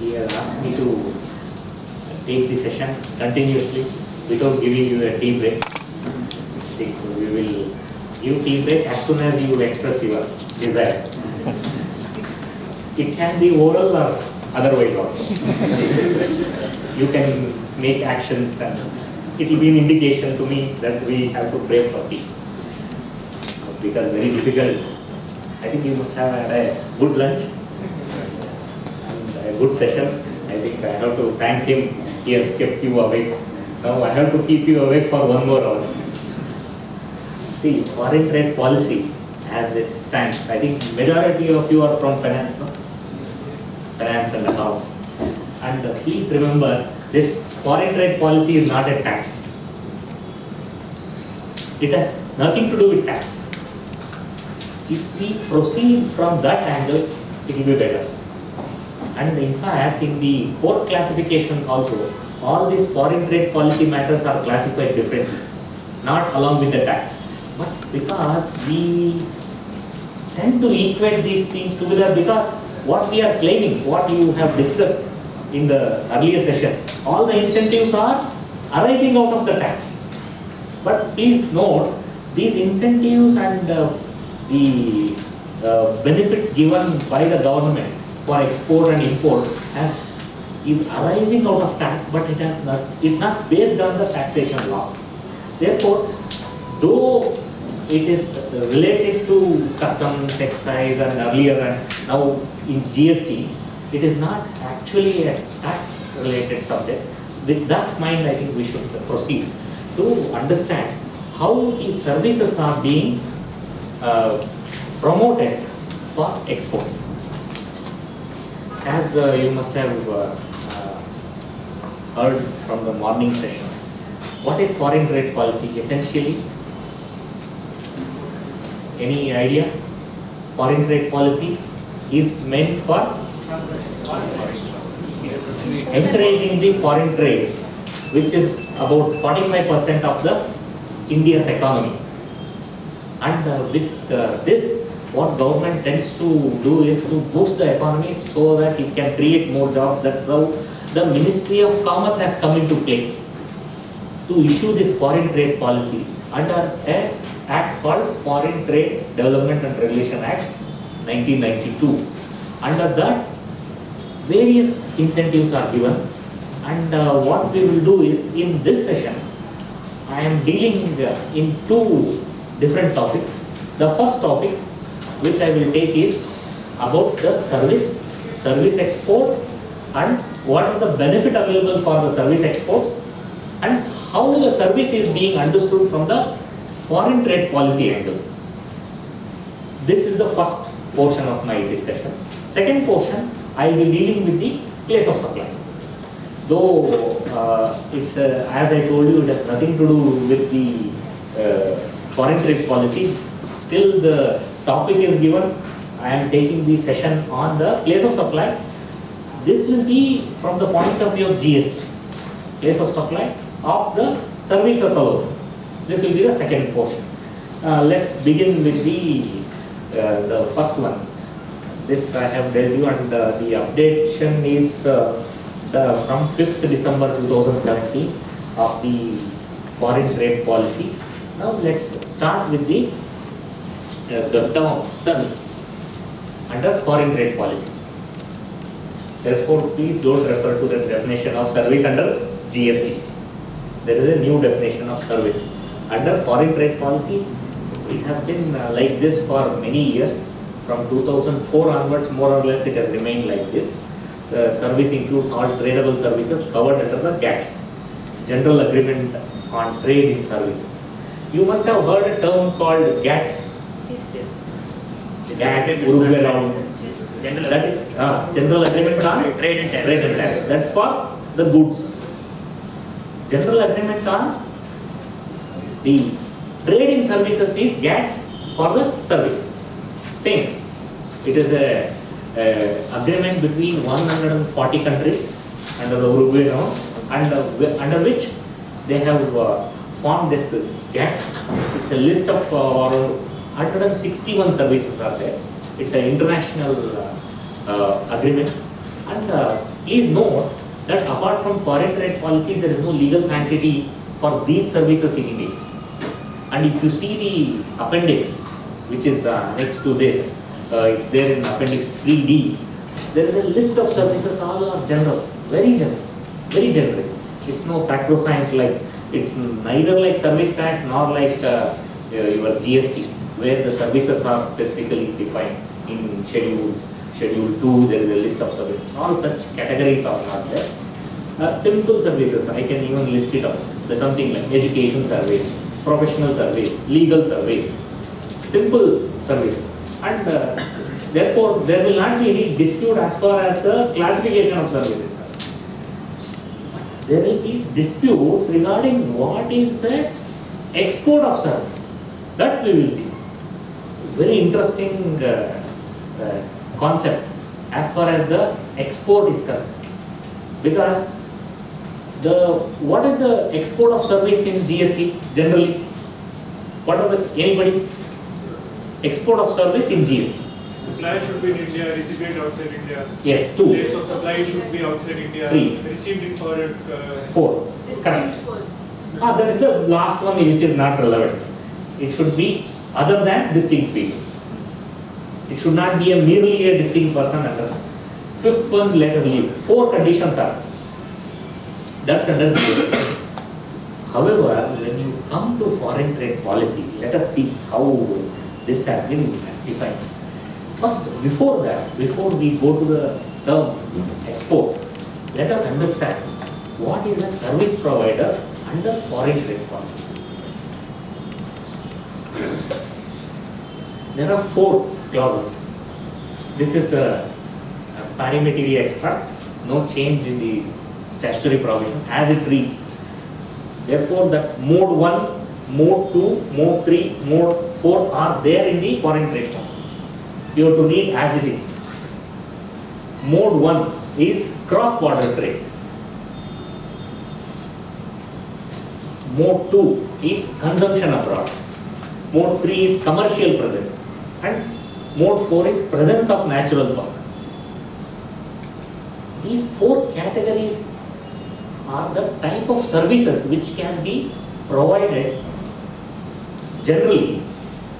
he has asked me to take the session continuously without giving you a tea break. I think we will give tea break as soon as you express your desire. It can be oral or otherwise also. You can make actions and it will be an indication to me that we have to break for tea. Because very difficult. I think you must have had a good lunch and a good session. I think I have to thank him. He has kept you awake. Now I have to keep you awake for one more hour. See, foreign trade policy as it stands, I think majority of you are from finance, no? Finance and accounts. And please remember, this foreign trade policy is not a tax. It has nothing to do with tax. If we proceed from that angle, it will be better. And in fact, in the court classifications also, all these foreign trade policy matters are classified differently, not along with the tax. But because we tend to equate these things together, because what we are claiming, what you have discussed in the earlier session, all the incentives are arising out of the tax. But please note, these incentives and the benefits given by the government for export and import is arising out of tax, but it's not based on the taxation laws. Therefore, though it is related to customs, excise and earlier and now in GST, it is not actually a tax related subject. With that mind, I think we should proceed to understand how these services are being promoted for exports. As you must have heard from the morning session, what is foreign trade policy essentially? Any idea? Foreign trade policy is meant for encouraging the foreign trade, which is about 45% of the India's economy. And with this, what government tends to do is to boost the economy so that it can create more jobs. That's how the Ministry of Commerce has come into play to issue this foreign trade policy under an act called Foreign Trade Development and Regulation Act 1992. Under that, various incentives are given, and what we will do is, in this session, I am dealing in two different topics. The first topic which I will take is about the service export, and what are the benefit available for the service exports, and how the service is being understood from the foreign trade policy angle. This is the first portion of my discussion. Second portion, I will be dealing with the place of supply. Though it's as I told you, it has nothing to do with the foreign trade policy. Still, the topic is given. I am taking the session on the place of supply. This will be from the point of view of GST, place of supply of the services alone. This will be the second portion. Let's begin with the first one. This I have dealt you, and the updation is from 5th December 2017 of the foreign trade policy. Now let's start with the term service under foreign trade policy. Therefore, please don't refer to the definition of service under GST. There is a new definition of service. Under foreign trade policy, it has been like this for many years. From 2004 onwards, more or less, it has remained like this. The service includes all tradable services covered under the GATS, General Agreement on Trade in Services. You must have heard a term called GATT. GATT, Uruguay Round. That is General Agreement on Trade and Tariff. That's for the goods. General Agreement on the trade in services is GATS for the services. Same. It is a agreement between 140 countries under the Uruguay Round, and under which they have formed this GATS. It's a list of 161 services are there. It's an international agreement, and Please note that apart from foreign trade policy, there is no legal sanctity for these services in India. And if you see the appendix, which is next to this, it's there in appendix 3D, there is a list of services, all are general, very generic. It's no sacrosanct, like, it's neither like service tax nor like your GST, where the services are specifically defined in schedules. Schedule 2, there is a list of services. All such categories are not there. Simple services, I can even list it out. There's something like education service, professional service, legal service, simple services. And therefore, there will not be any dispute as far as the classification of services. There will be disputes regarding what is the export of service. That we will see. Very interesting concept as far as the export is concerned. Because what is the export of service in GST generally? What are anybody? Export of service in GST. Supply should be in India, recipient outside India. Yes, 2. Place of supply should be outside India. 3. Received in foreign. 4. Correct. That is the last one which is not relevant. It should be other than distinct people. It should not be merely a distinct person under. 5th one, let us leave. 4 conditions are. That's under GST. However, when you come to foreign trade policy, let us see how this has been defined. First, before we go to the term export, let us understand what is a service provider under foreign trade policy. There are 4 clauses. This is a parliamentary extract, no change in the statutory provision as it reads. Therefore, that mode 1, mode 2, mode 3, mode 4 are there in the foreign trade policy. You have to read as it is. Mode 1 is cross-border trade. Mode 2 is consumption abroad. Mode 3 is commercial presence. And mode 4 is presence of natural persons. These 4 categories are the type of services which can be provided generally,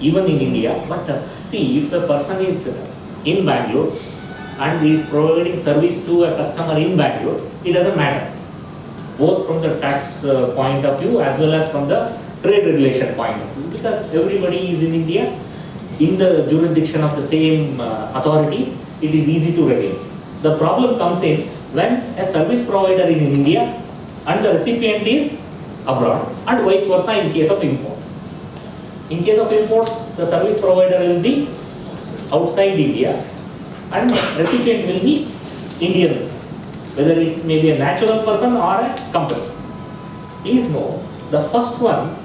even in India. But see, if a person is in Bangalore and is providing service to a customer in Bangalore, it doesn't matter. Both from the tax point of view as well as from the trade regulation point of view, because everybody is in India, in the jurisdiction of the same authorities, it is easy to regulate. The problem comes in when a service provider is in India and the recipient is abroad, and vice versa in case of import. In case of import, the service provider will be outside India and recipient will be Indian, whether it may be a natural person or a company. Please know, the first one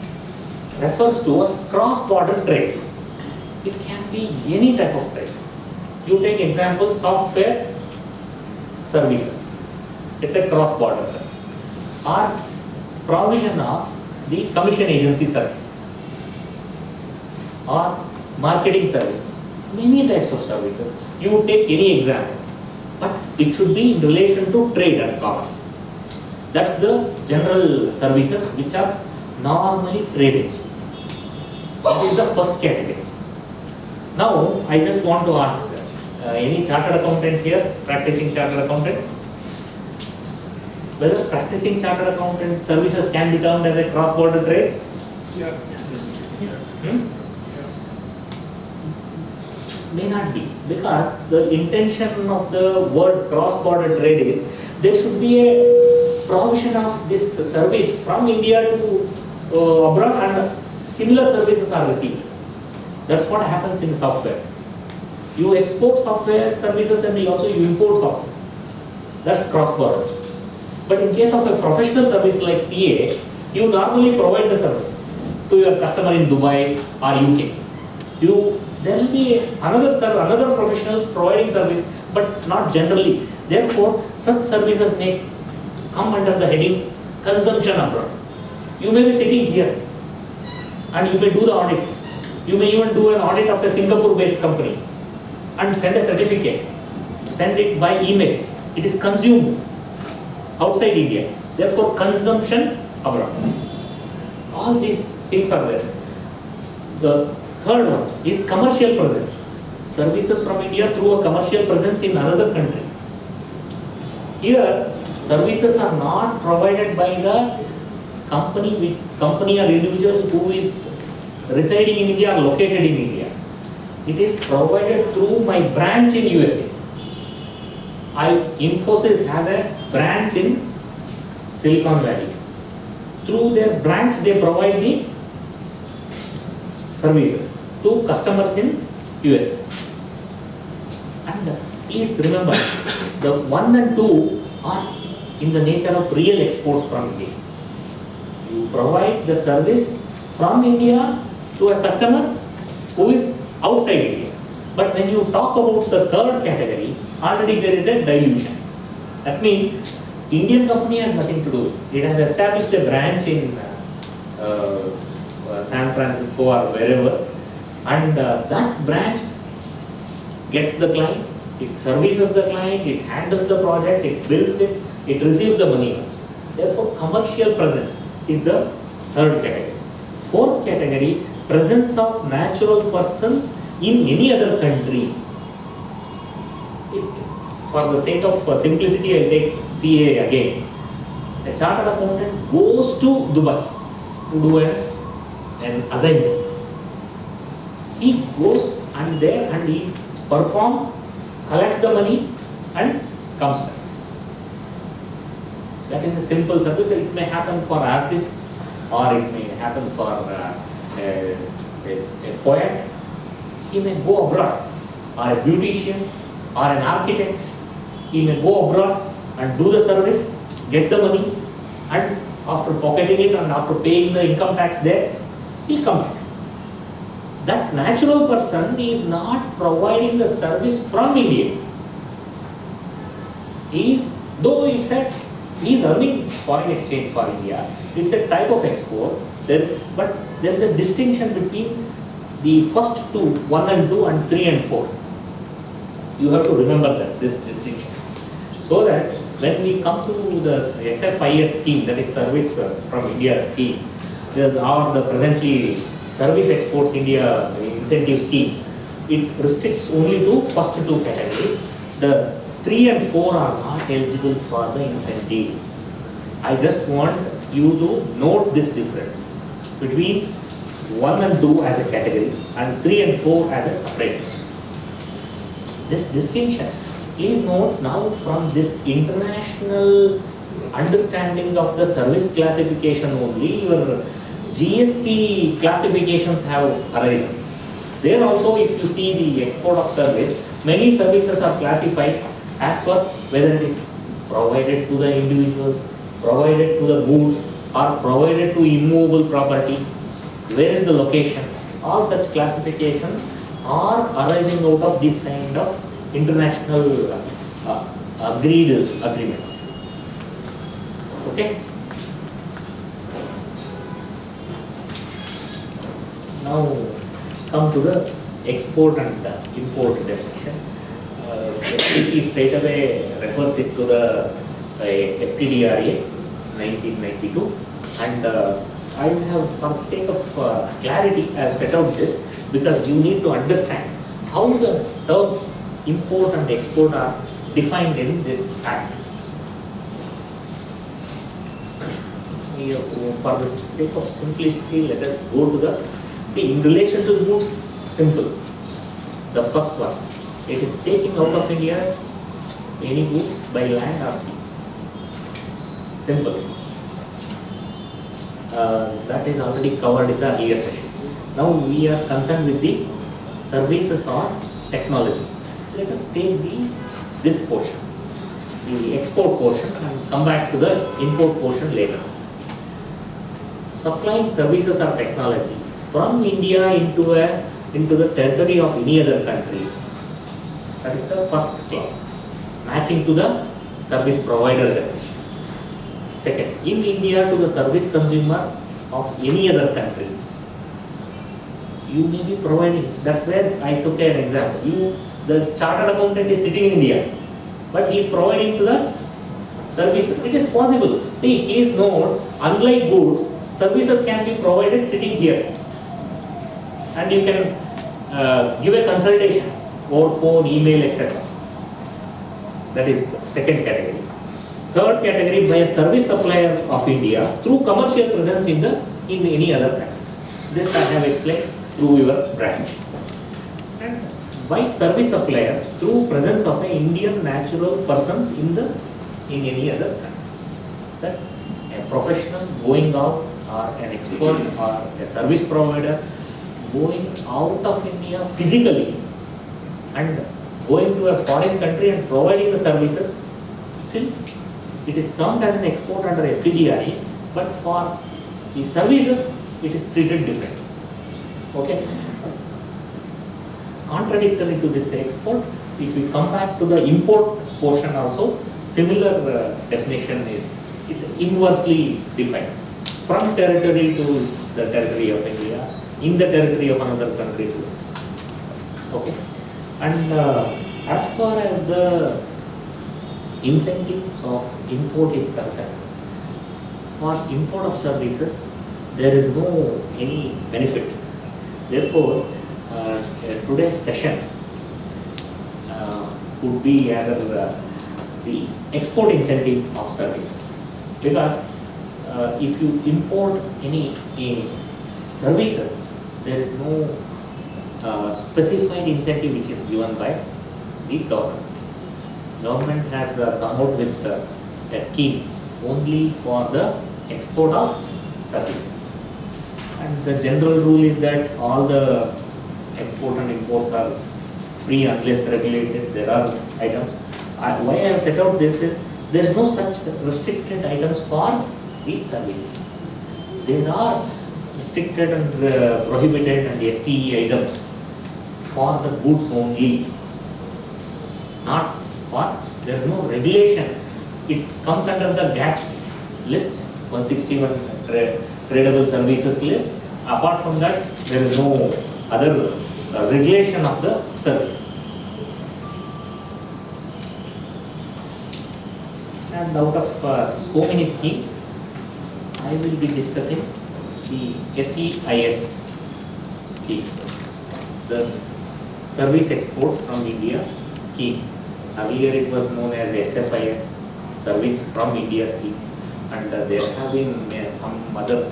refers to a cross-border trade. It can be any type of trade. You take example, software services. It's a cross-border trade. Or provision of the commission agency service. Or marketing services. Many types of services. You take any example. But it should be in relation to trade and commerce. That's the general services which are normally traded. That is the first category. Now, I just want to ask, any chartered accountants here, practicing chartered accountants? Whether practicing chartered accountant services can be termed as a cross-border trade? Yeah. May not be, because the intention of the word cross-border trade is there should be a provision of this service from India to abroad, and similar services are received. That's what happens in software. You export software services and you import software. That's cross-border. But in case of a professional service like CA, you normally provide the service to your customer in Dubai or UK. There will be another professional providing service, but not generally. Therefore, such services may come under the heading consumption abroad. You may be sitting here and you may do the audit. You may even do an audit of a Singapore-based company and send a certificate. Send it by email it is consumed outside India. Therefore, consumption abroad. All these things are there. The third one is commercial presence. Services from India through a commercial presence in another country. Here, services are not provided by the company or individuals who is residing in India or located in India. It is provided through my branch in USA. Infosys has a branch in Silicon Valley. Through their branch, they provide the services to customers in US. And please remember, the 1 and 2 are in the nature of real exports from India. You provide the service from India to a customer who is outside India. But when you talk about the third category, already there is a dilution. That means Indian company has nothing to do with it. It has established a branch in San Francisco or wherever, and that branch gets the client, it services the client, it handles the project, it builds it, it receives the money. Therefore, commercial presence is the third category. Fourth category, presence of natural persons in any other country. For the sake of simplicity, I will take CA again. A chartered accountant goes to Dubai to do an assignment. He goes and there and he performs, collects the money and comes back. That is a simple service. It may happen for artists or it may happen for a poet. He may go abroad, or a beautician or an architect. He may go abroad and do the service, get the money, and after pocketing it and after paying the income tax there, he'll come back. That natural person is not providing the service from India. Though it's he is earning foreign exchange for India, it's a type of export, but there is a distinction between the first two, 1 and 2 and 3 and 4. You have to remember that, this distinction. So that when we come to the SFIS scheme, that is Service from India scheme, or the presently Service Exports India incentive scheme, it restricts only to first two categories. The 3 and 4 are not eligible for the incentive. I just want you to note this difference between 1 and 2 as a category and 3 and 4 as a separate. This distinction, please note now from this international understanding of the service classification only, your GST classifications have arisen. There also, if you see the export of service, many services are classified as per whether it is provided to the individuals, provided to the goods, or provided to immovable property, where is the location. All such classifications are arising out of this kind of international agreements. Okay? Now come to the export and import definition. FTP straight away refers it to the FTDRA 1992, and I have, for the sake of clarity, I have set out this because you need to understand how the term import and export are defined in this act. For the sake of simplicity, let us go to the, in relation to goods, simple. The first one, it is taking out of India any goods by land or sea. Simple. That is already covered in the earlier session. Now we are concerned with the services or technology. Let us take this portion, the export portion, and come back to the import portion later. Supplying services or technology from India into the territory of any other country. That is the first clause, matching to the service provider definition. Second, in India to the service consumer of any other country. You may be providing, that's where I took an example. The chartered accountant is sitting in India. but he is providing to the services. It is possible. See, please note, unlike goods, services can be provided sitting here, and you can give a consultation over phone, email, etc. That is second category. Third category, by a service supplier of India through commercial presence in any other country. This I have explained through your branch. And by service supplier through presence of an Indian natural persons in any other country. That a professional going out, or an expert, or a service provider going out of India physically and going to a foreign country and providing the services, still it is termed as an export under FTGI, but for the services it is treated differently. Okay. Contradictory to this export, if we come back to the import portion also, similar definition is, it's inversely defined. From territory to the territory of India, in the territory of another country too. Okay. And as far as the incentives of import is concerned, for import of services, there is no any benefit. Therefore, today's session would be either the export incentive of services, because if you import any services, there is no specified incentive which is given by the government. Government has come out with a scheme only for the export of services. And the general rule is that all the export and imports are free unless regulated. There are items. Why I have set out this is, there is no such restricted items for these services. There are restricted and prohibited and STE items for the goods only, not for, there is no regulation. It comes under the GATS list, 161 tradable services list. Apart from that, there is no other regulation of the services. And out of so many schemes, I will be discussing the SEIS scheme, the Service Exports from India scheme. Earlier it was known as SFIS, Service from India scheme, and there have been some other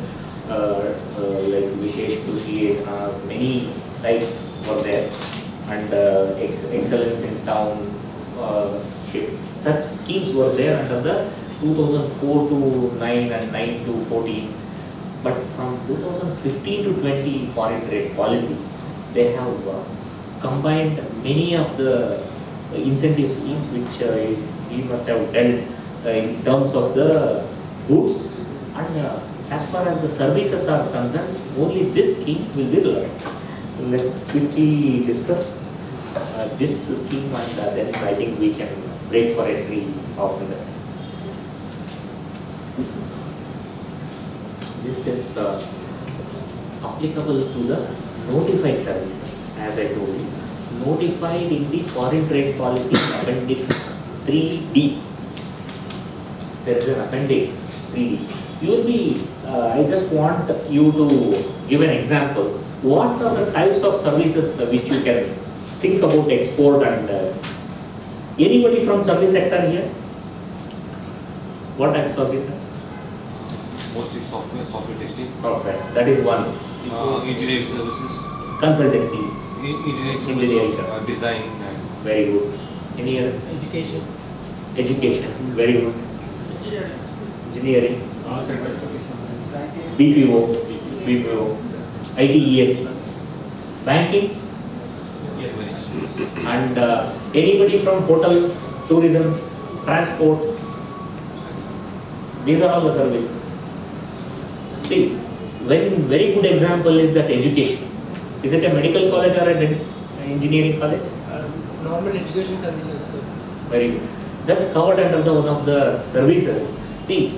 like Vishesh Krushi, many types were there, and Excellence in Town, such schemes were there under the 2004 to 9 and 9 to 14. But from 2015 to 20 foreign trade policy, they have combined many of the incentive schemes which we must have dealt in terms of the goods, and as far as the services are concerned, only this scheme will be relevant. Let's quickly discuss this scheme, and then I think we can break for entry after that. This is applicable to the notified services, as I told you. Notified in the Foreign Trade Policy Appendix 3D. There is an Appendix 3D. You will be, I just want you to give an example. What are the types of services which you can think about export, and anybody from service sector here? What type of service? Mostly software testing. Software, that is one. Engineering services. Consultancy. Engineering services. Design. And Very good. Any other? Education. Education. Very good. Engineering. Banking. BPO. ITES. Banking. And anybody from hotel, tourism, transport. These are all the services. See, one very good example is that education. Is it a medical college or an engineering college? Normal education services. Sir. Very good. That's covered under the one of the services. See,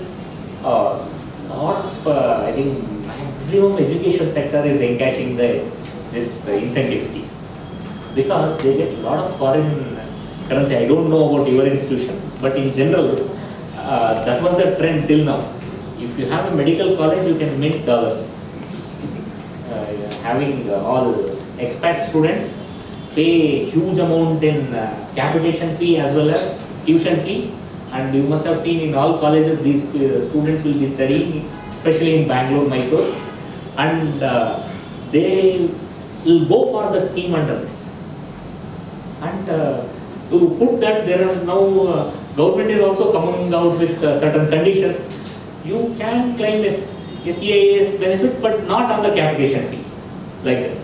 lot of I think maximum education sector is encashing this incentive scheme, because they get a lot of foreign currency. I don't know about your institution, but in general, that was the trend till now. If you have a medical college, you can mint dollars. Having all expat students pay huge amount in capitation fee as well as tuition fee, and you must have seen in all colleges these students will be studying, especially in Bangalore, Mysore, and they will go for the scheme under this. And to put that, there are now government is also coming out with certain conditions. You can claim SEIS benefit, but not on the capitation fee, like that.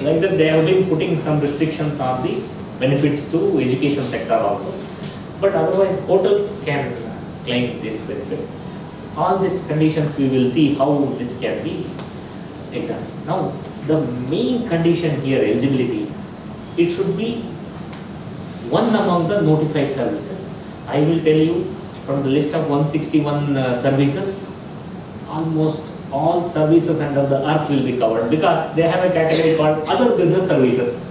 Like that, they have been putting some restrictions on the benefits to education sector also. But otherwise, hotels can claim this benefit. All these conditions, we will see how this can be examined. Now, the main condition here, eligibility, is it should be one among the notified services. I will tell you, from the list of 161 services, almost all services under the earth will be covered, because they have a category called other business services.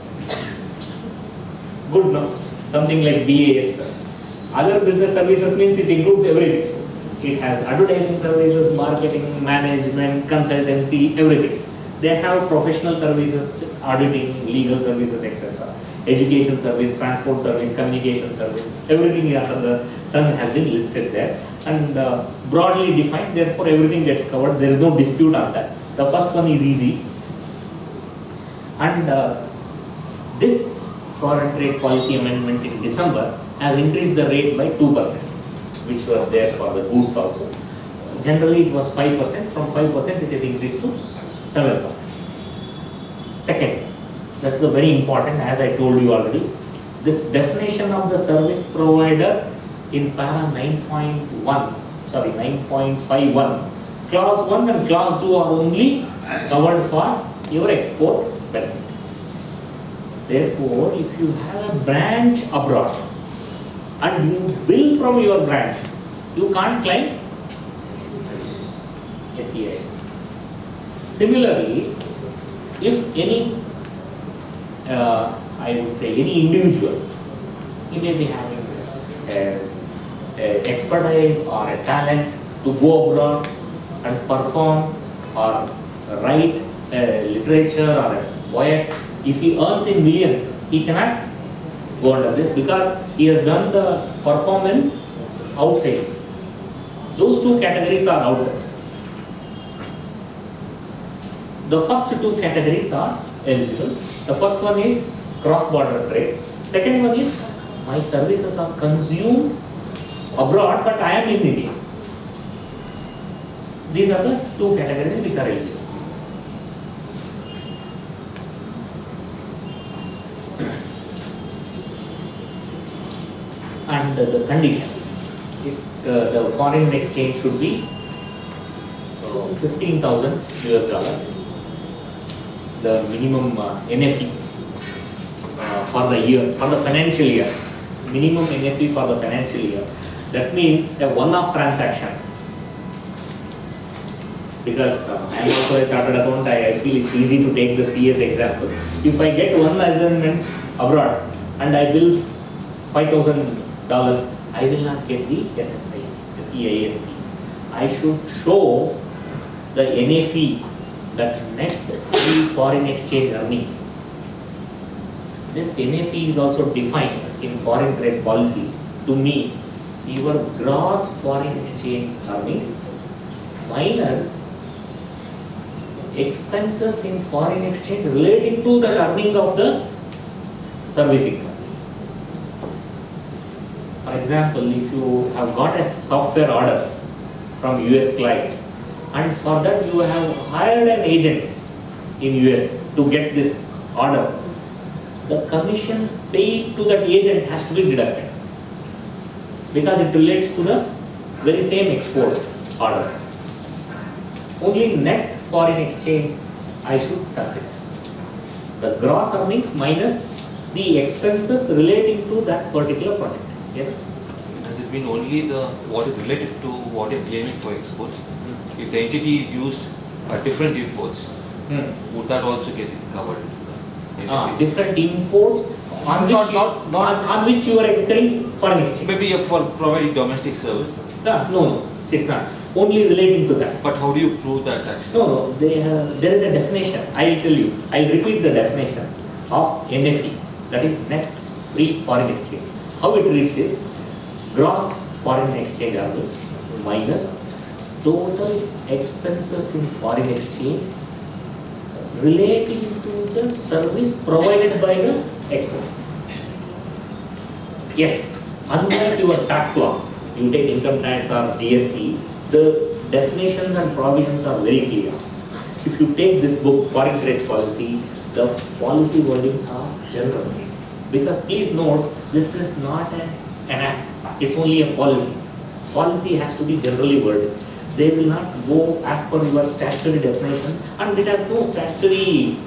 Good, no? Something like BAS. Other business services means it includes everything. It has advertising services, marketing, management, consultancy, everything. They have professional services, auditing, legal services, etc. Education service, transport service, communication service, everything under the sun has been listed there and broadly defined, therefore everything gets covered. There is no dispute on that. The first one is easy. And this foreign trade policy amendment in December has increased the rate by 2%, which was there for the goods also. Generally it was 5%, from 5% it is increased to 7%. Second, that's the very important, as I told you already, this definition of the service provider in para 9.51, clause 1 and clause 2 are only covered for your export benefit. Therefore, if you have a branch abroad and you bill from your branch, you can't claim SEIS. Similarly, if any, I would say any individual, he may be having expertise or a talent to go abroad and perform or write literature or a poet. If he earns in millions, he cannot go under this because he has done the performance outside. Those two categories are out. The first two categories are eligible. The first one is cross-border trade. Second one is my services are consumed abroad, but I am in India. These are the two categories which are eligible. And the condition, the foreign exchange should be 15,000 US dollars, the minimum NFE for the year, for the financial year, minimum NFE for the financial year. That means a one-off transaction. Because I am also a chartered accountant, I feel it's easy to take the CS example. If I get one assignment abroad and I bill $5,000, I will not get the SFI, SEIS. I should show the NFE, that net free foreign exchange earnings. This NFE is also defined in foreign trade policy to mean your gross foreign exchange earnings minus expenses in foreign exchange relating to the earning of the service income. For example, if you have got a software order from US client and for that you have hired an agent in US to get this order, the commission paid to that agent has to be deducted because it relates to the very same export order. Only net foreign exchange I should consider. The gross earnings minus the expenses relating to that particular project. Yes? Does it mean only the what is related to what you're claiming for exports? If the entity is used at different imports, would that also get covered? Different imports on which, on which you are incurring foreign exchange. Maybe for providing domestic service. No, it's not. Only relating to that. But how do you prove that actually? No, there is a definition. I'll tell you. I'll repeat the definition of NFE. That is net free foreign exchange. How it reads is gross foreign exchange earnings minus total expenses in foreign exchange relating to the service provided by the exporter. Yes, unlike your tax laws, you take income tax or GST, the definitions and provisions are very clear. If you take this book, Foreign Trade Policy, the policy wordings are general. Because please note, this is not an act, it's only a policy. Policy has to be generally worded. They will not go as per your statutory definition, and it has no statutory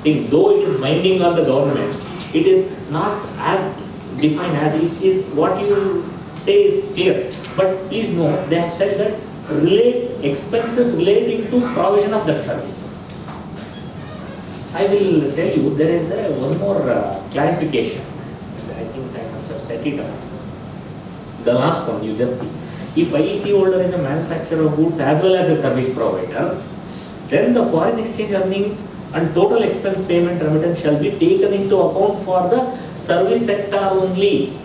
thing. Though it is binding on the government, it is not as defined as it is. What you say is clear. But please note, they have said that expenses relating to provision of that service. I will tell you, there is one more clarification. I think I must have set it up. The last one, you just see. If IEC holder is a manufacturer of goods as well as a service provider, then the foreign exchange earnings and total expense payment remittance shall be taken into account for the service sector only.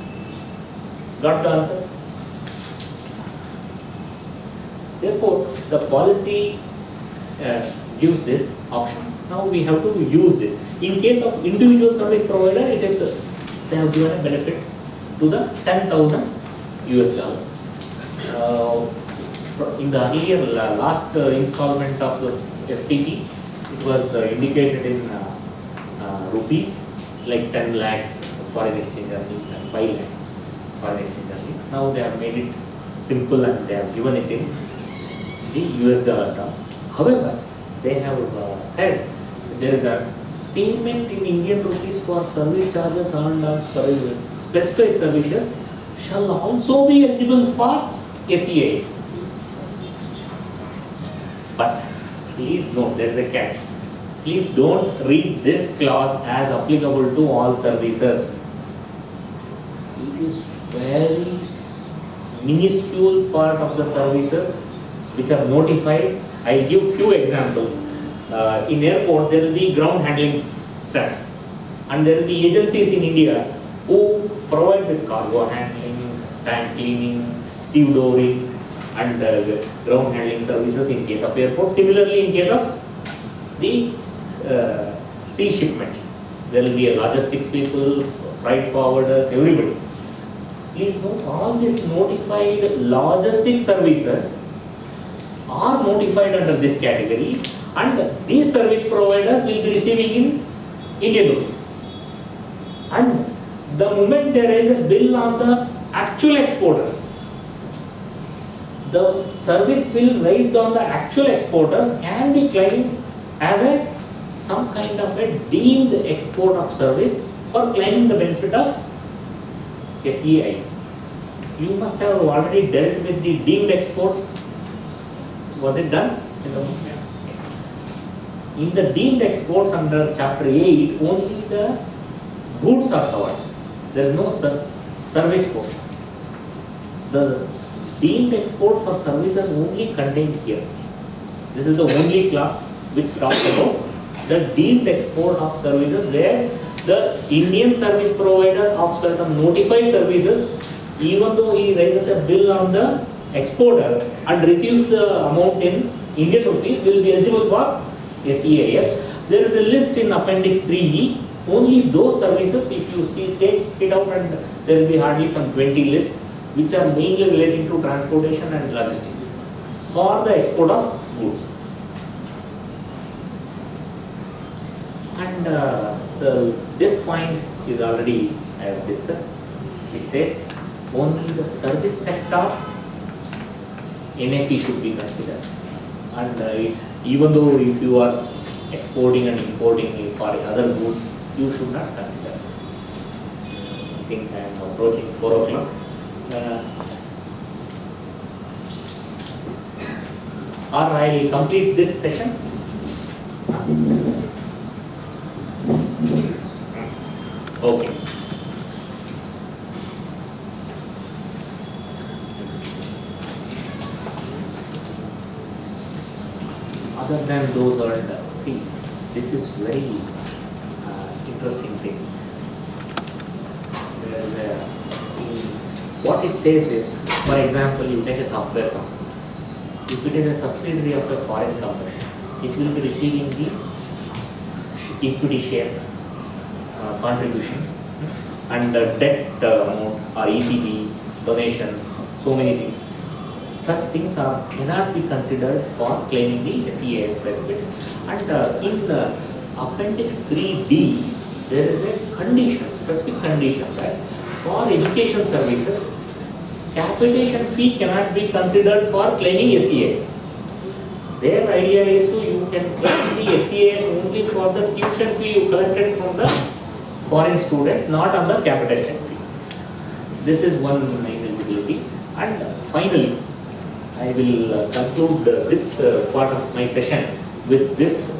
Got the answer? Therefore, the policy gives this option. Now we have to use this. In case of individual service provider, it is they have given a benefit to the 10,000 US dollar. In the earlier last installment of the FTP, it was indicated in rupees, like 10 lakhs foreign exchange earnings and 5 lakhs foreign exchange earnings. Now they have made it simple and they have given it in the US dollar term. However, they have said there is a payment in Indian rupees for service charges earned on specified services shall also be eligible for SEIS. But please note, there is a catch. Please don't read this clause as applicable to all services. It is very minuscule part of the services which are notified. I'll give few examples. In airport, there will be ground handling staff, and there will be agencies in India who provide this cargo handling, tank cleaning, stevedoring, and ground handling services in case of airport. Similarly, in case of the sea shipments, there will be a logistics people, freight forwarders, everybody. Please note, all these notified logistics services are notified under this category, and these service providers will be receiving in Indian rupees. And the moment there is a bill on the actual exporters, the service bill raised on the actual exporters can be claimed as some kind of a deemed export of service for claiming the benefit of SEIs. You must have already dealt with the deemed exports. Was it done? In the deemed exports under chapter 8, only the goods are covered. There is no service portion. The deemed export for services only contained here. This is the only clause which talks about the deemed export of services, where the Indian service provider of certain notified services, even though he raises a bill on the exporter and receives the amount in Indian rupees, will be eligible for SEIS. There is a list in Appendix 3E. Only those services, if you see, take it out, and there will be hardly some 20 lists, which are mainly relating to transportation and logistics for the export of goods. And this point is already I have discussed. It says only the service sector NFE should be considered. And even though if you are exporting and importing for other goods, you should not consider this. I think I am approaching 4 o'clock. Or I will complete this session. Okay. Other than those earned, see, this is very interesting thing. There is what it says is, for example, you take a software company. If it is a subsidiary of a foreign company, it will be receiving the equity share contribution and debt amount or ECB, donations, so many things. Such things cannot be considered for claiming the SEAS benefit. And in Appendix 3D, there is a condition, specific condition that for education services, capitation fee cannot be considered for claiming SEAS. Their idea is you can claim the SEAS only for the tuition fee you collected from the foreign student, not on the capitation fee. This is one eligibility. And finally, I will conclude this part of my session with this.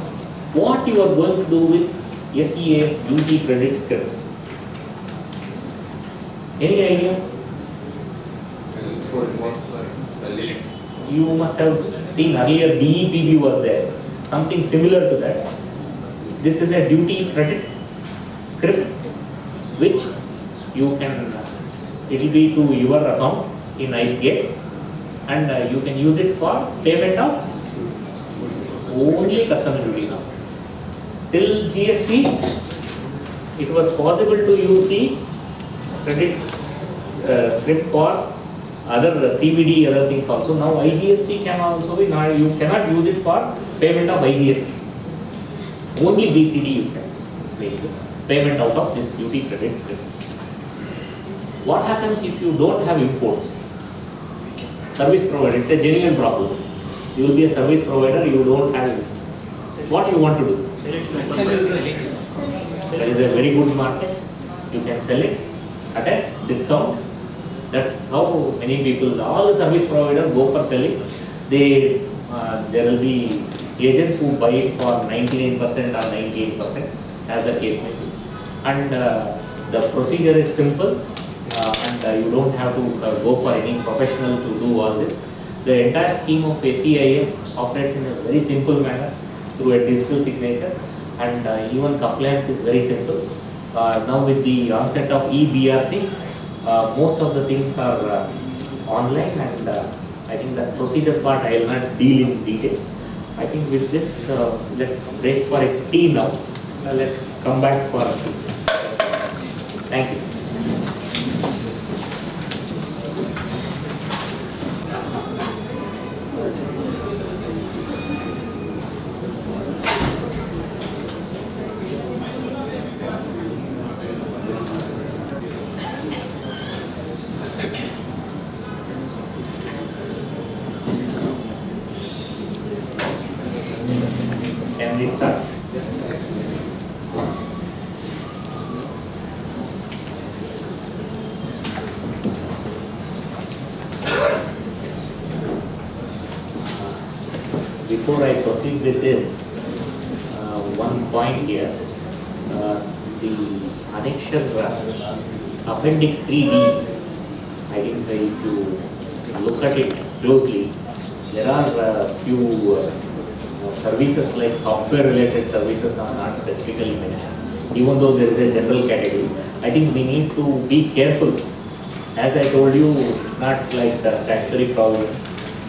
What you are going to do with SEAS duty credit scripts? Any idea? You must have seen earlier DEPB was there, something similar to that. This is a duty credit script which you can, it will be to your account in IceGate, and you can use it for payment of only customs duty now. Till GST, it was possible to use the credit script for other CBD, other things also. Now IGST can also be, you cannot use it for payment of IGST. Only BCD you can make payment out of this duty credit script. What happens if you don't have imports? Service provider, it's a genuine problem. You will be a service provider, you don't have it. What you want to do? There is a very good market. You can sell it at a discount. That's how many people, all the service providers go for selling. There will be agents who buy it for 99% or 98%, as the case may be. And the procedure is simple, and you don't have to go for any professional to do all this. The entire scheme of SEIS operates in a very simple manner through a digital signature, and even compliance is very simple. Now with the onset of eBRC, most of the things are online, and I think that procedure part I will not deal in detail. I think with this, let's break for a tea now. Let's come back for a tea. Thank you. Can we start? Before I proceed with this, one point here, the annexure appendix 3D, I think if you look at it closely, there are few services like software related services are not specifically mentioned, even though there is a general category. I think we need to be careful. As I told you, it's not like a statutory provision.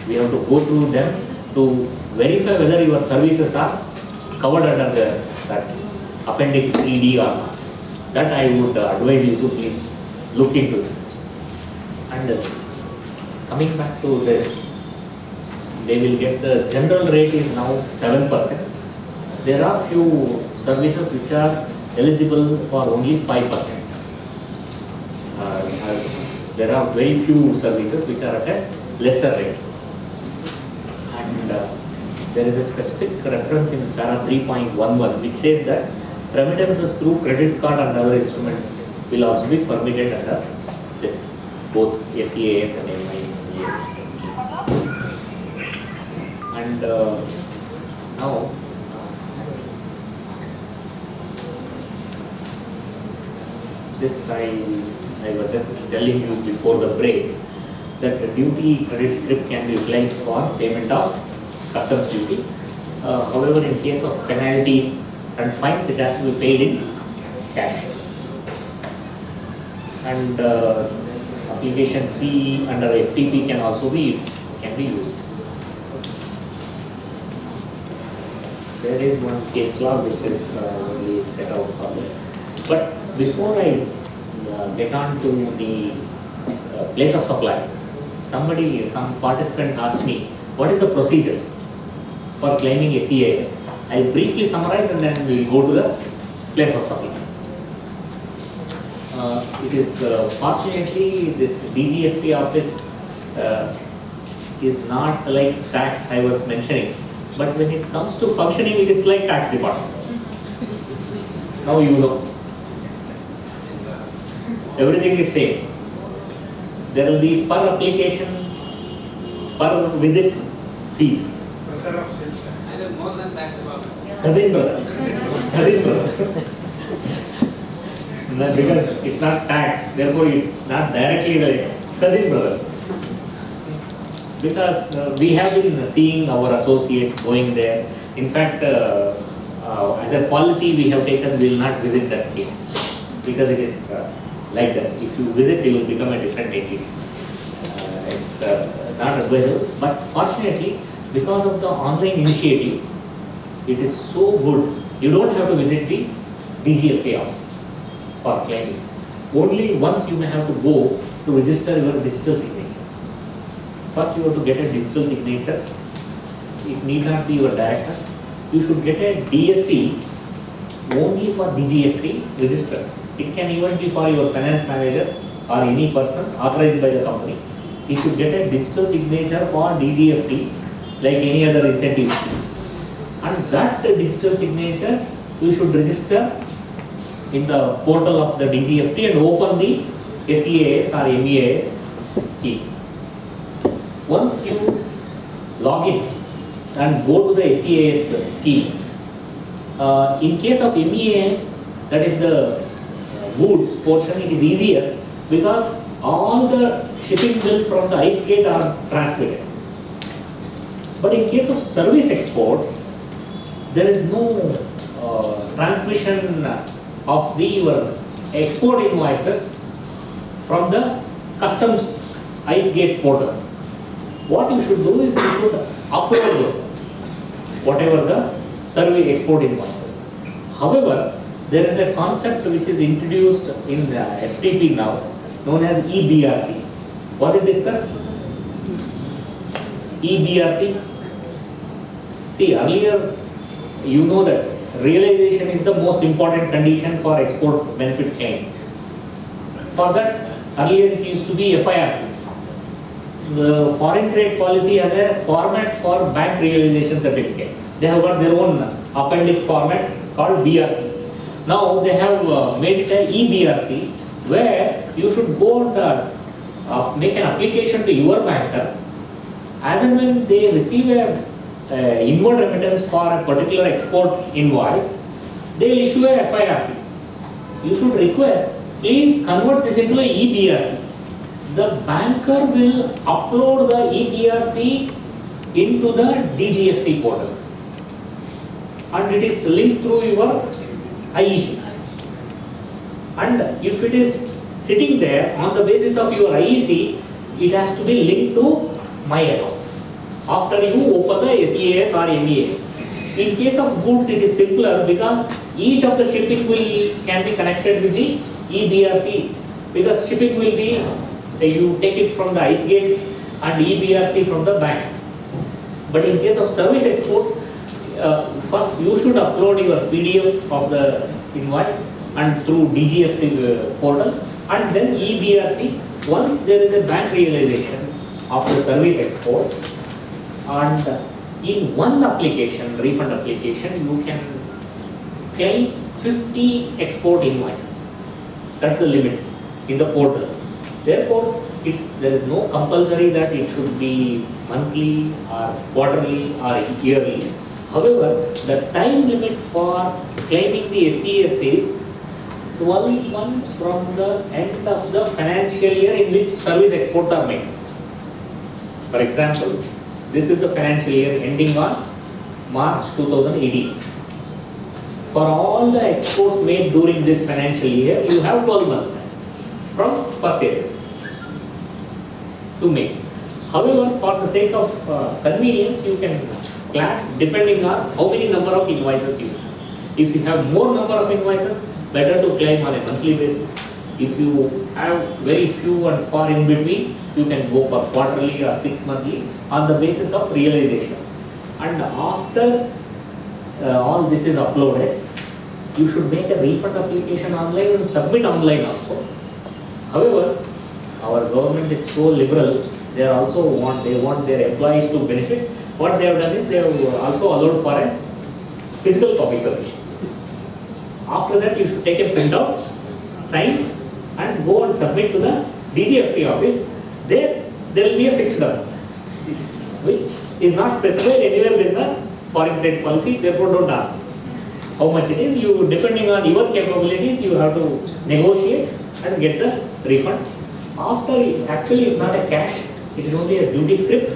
We have to go through them to verify whether your services are covered under that appendix 3D or not. That I would advise you to please look into this. And coming back to this, they will get the general rate is now 7%. There are few services which are eligible for only 5%. There are very few services which are at a lesser rate. And there is a specific reference in para 3.11 which says that remittances through credit card and other instruments will also be permitted under this, both SEAS and MIES scheme. And now, This I was just telling you before the break that the duty credit script can be utilized for payment of customs duties. However, in case of penalties and fines, it has to be paid in cash. And application fee under FTP can also be used. There is one case law which is really set out for this. But before I get on to the place of supply, some participant asked me, what is the procedure for claiming SEIS? I'll briefly summarize and then we'll go to the place of supply. It is fortunately this DGFT office is not like tax I was mentioning, but when it comes to functioning, it is like tax department. Now you know. Everything is same. There will be per application, per visit fees. Brother of sales tax. Either more than tax department. Cousin brother. Cousin brother. No, because it's not tax, therefore it's not directly related. Cousin brothers. Because we have been seeing our associates going there. In fact, as a policy we have taken, we will not visit that place because it is like that. If you visit, you will become a different entity. It's not advisable. But fortunately, because of the online initiative, it is so good. You don't have to visit the DGFT office for claiming. Only once you may have to go to register your digital signature. First you have to get a digital signature. It need not be your directors. You should get a DSC only for DGFT registered. It can even be for your finance manager or any person authorized by the company. You should get a digital signature for DGFT like any other incentive scheme. And that digital signature you should register in the portal of the DGFT and open the SEAS or MEAS scheme. Once you log in and go to the SEAS scheme, in case of MEAS, that is the goods portion, it is easier because all the shipping bill from the ice gate are transmitted. But in case of service exports, there is no transmission of your export invoices from the customs ice gate portal. What you should do is you should upload those, whatever the survey export invoices. However, there is a concept which is introduced in the FTP now, known as EBRC. Was it discussed? EBRC? See, earlier you know that realization is the most important condition for export benefit claim. For that, earlier it used to be FIRCs. The foreign trade policy has a format for bank realization certificate. They have got their own appendix format called BRC. Now they have made it a EBRC where you should go and make an application to your banker. As and when they receive a inward remittance for a particular export invoice, they will issue a FIRC. You should request, please convert this into a EBRC. The banker will upload the EBRC into the DGFT portal and it is linked through your IEC. And if it is sitting there on the basis of your IEC, it has to be linked to my account after you open the SEAS or MEAS. In case of goods, it is simpler because each of the shipping can be connected with the EBRC because shipping will be you take it from the ice gate and EBRC from the bank. But in case of service exports, first you should upload your PDF of the invoice and through DGFT portal and then EBRC. Once there is a bank realization of the service exports and in one application, refund application, you can claim 50 export invoices. That's the limit in the portal. Therefore, there is no compulsory that it should be monthly or quarterly or yearly. However, the time limit for claiming the SES is 12 months from the end of the financial year in which service exports are made. For example, this is the financial year ending on March 2018. For all the exports made during this financial year, you have 12 months time from 1st April to make. However, for the sake of convenience, you can plan depending on how many number of invoices you have. If you have more number of invoices, better to claim on a monthly basis. If you have very few and far in between, you can go for quarterly or 6 monthly on the basis of realization. And after all this is uploaded, you should make a refund application online and submit online also. However, our government is so liberal, they want their employees to benefit. What they have done is they have also allowed for a physical copy submission. After that, you should take a printout, sign, and go and submit to the DGFT office. There will be a fixed amount, which is not specified anywhere in the foreign trade policy. Therefore, don't ask how much it is. You, depending on your capabilities, you have to negotiate and get the refund. After, actually, it's not a cash. It is only a duty script,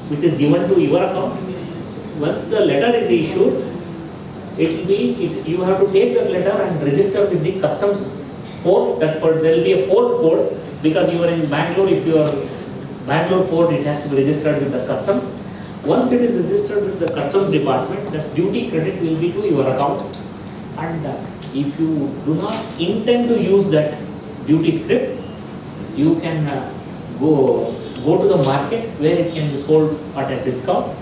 which is given to your account. Once the letter is issued, you have to take that letter and register with the customs port. There will be a port code, because you are in Bangalore. If you are Bangalore port, it has to be registered with the customs. Once it is registered with the customs department, the duty credit will be to your account. And if you do not intend to use that duty script, you can go to the market where it can be sold at a discount,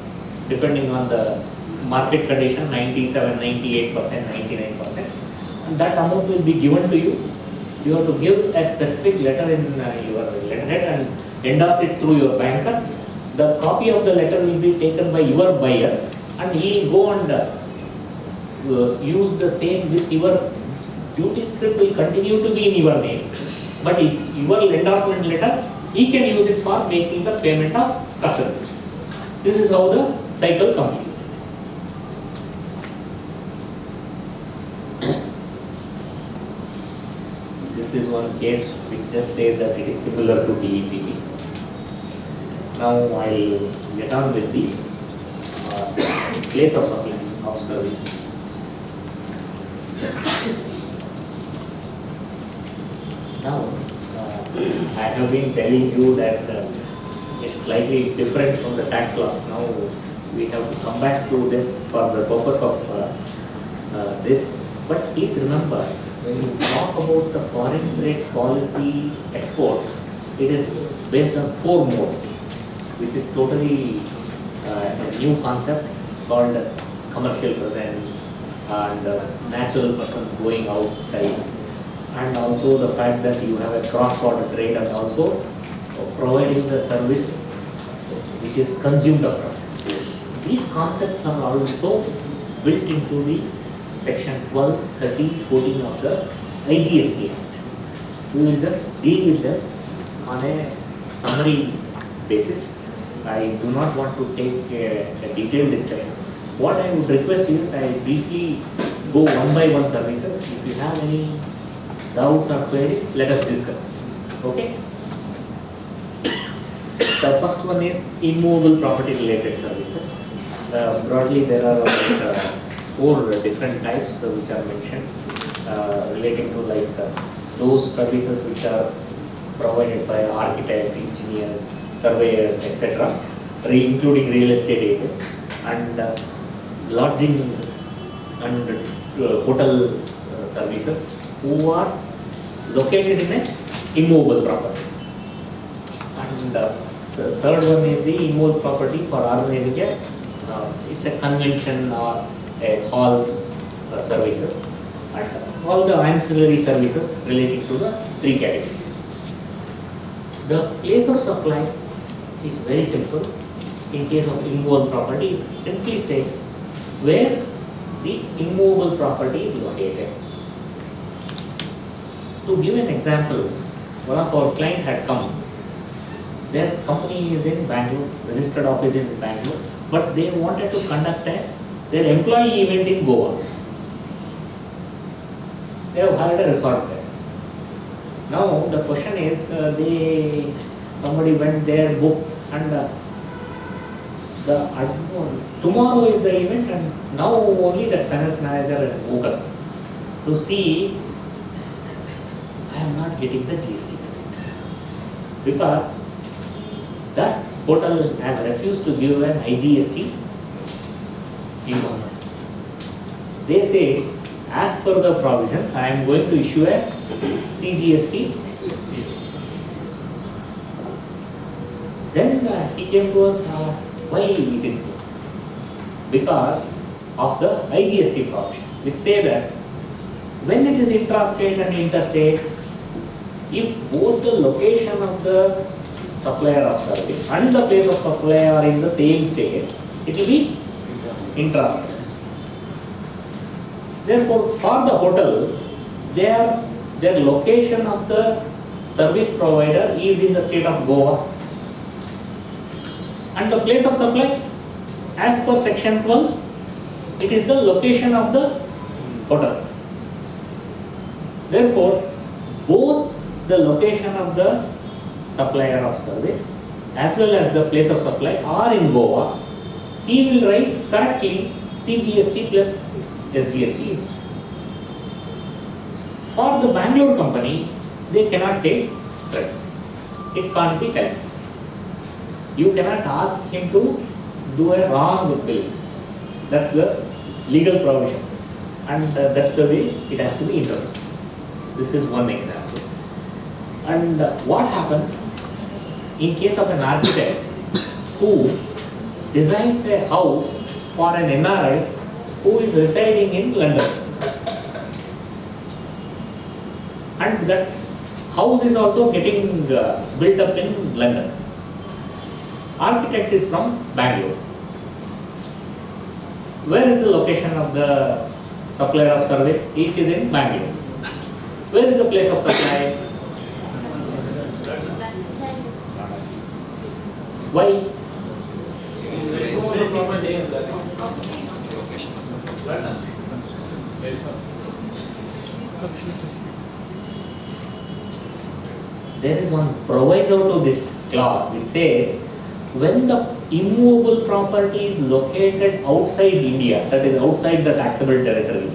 depending on the market condition, 97, 98%, 99%. And that amount will be given to you. You have to give a specific letter in your letterhead and endorse it through your banker. The copy of the letter will be taken by your buyer, and he will go and use the same with your duty script will continue to be in your name. But your endorsement letter, he can use it for making the payment of customs. This is how the cycle completes. This is one case which just says that it is similar to DEPP. Now I'll get on with the place of supply of services. Now, I have been telling you that it's slightly different from the tax laws. Now we have to come back to this for the purpose of this. But please remember, when you talk about the foreign trade policy export, it is based on 4 modes, which is totally a new concept called commercial presence and natural persons going outside, and also the fact that you have a cross-border trade and also providing the service which is consumed abroad. These concepts are also built into the section 12, 13, 14 of the IGST Act. We will just deal with them on a summary basis. I do not want to take a detailed discussion. What I would request is I briefly go one by one services. If you have any doubts or queries, let us discuss. Okay? The first one is immovable property related services. Broadly, there are 4 different types which are mentioned relating to those services which are provided by architect, engineers, surveyors, etc., including real estate agent, and lodging and hotel services who are located in an immovable property. And so third one is the immovable property for organizing it's a convention or a hall services, and all the ancillary services relating to the 3 categories. The place of supply is very simple. In case of immovable property, it simply says where the immovable property is located. To give an example, one of our client had come. Their company is in Bangalore, registered office in Bangalore, but they wanted to conduct their employee event in Goa. they have hired a resort there. Now the question is, somebody went there, booked, and tomorrow is the event, and now only that finance manager has woken to see I am not getting the GST credit because that hotel has refused to give an IGST invoice. They say, as per the provisions, I am going to issue a CGST. Then he came to us, why it is so? Because of the IGST provision, which say that when it is intrastate and interstate, if both the location of the supplier of service and the place of supply are in the same state, it will be intrastate. Therefore, for the hotel, their location of the service provider is in the state of Goa, and the place of supply, as per section 12, it is the location of the hotel. Therefore, both the location of the supplier of service as well as the place of supply are in Goa, he will raise correctly CGST plus SGST. For the Bangalore company, they cannot take credit. It can't be correct. You cannot ask him to do a wrong bill. That's the legal provision, and that's the way it has to be interpreted. This is one example. And what happens in case of an architect who designs a house for an NRI who is residing in London, and that house is also getting built up in London. Architect is from Bangalore. Where is the location of the supplier of service? It is in Bangalore. Where is the place of supply? Why? There is one proviso to this clause which says when the immovable property is located outside India, that is outside the taxable territory,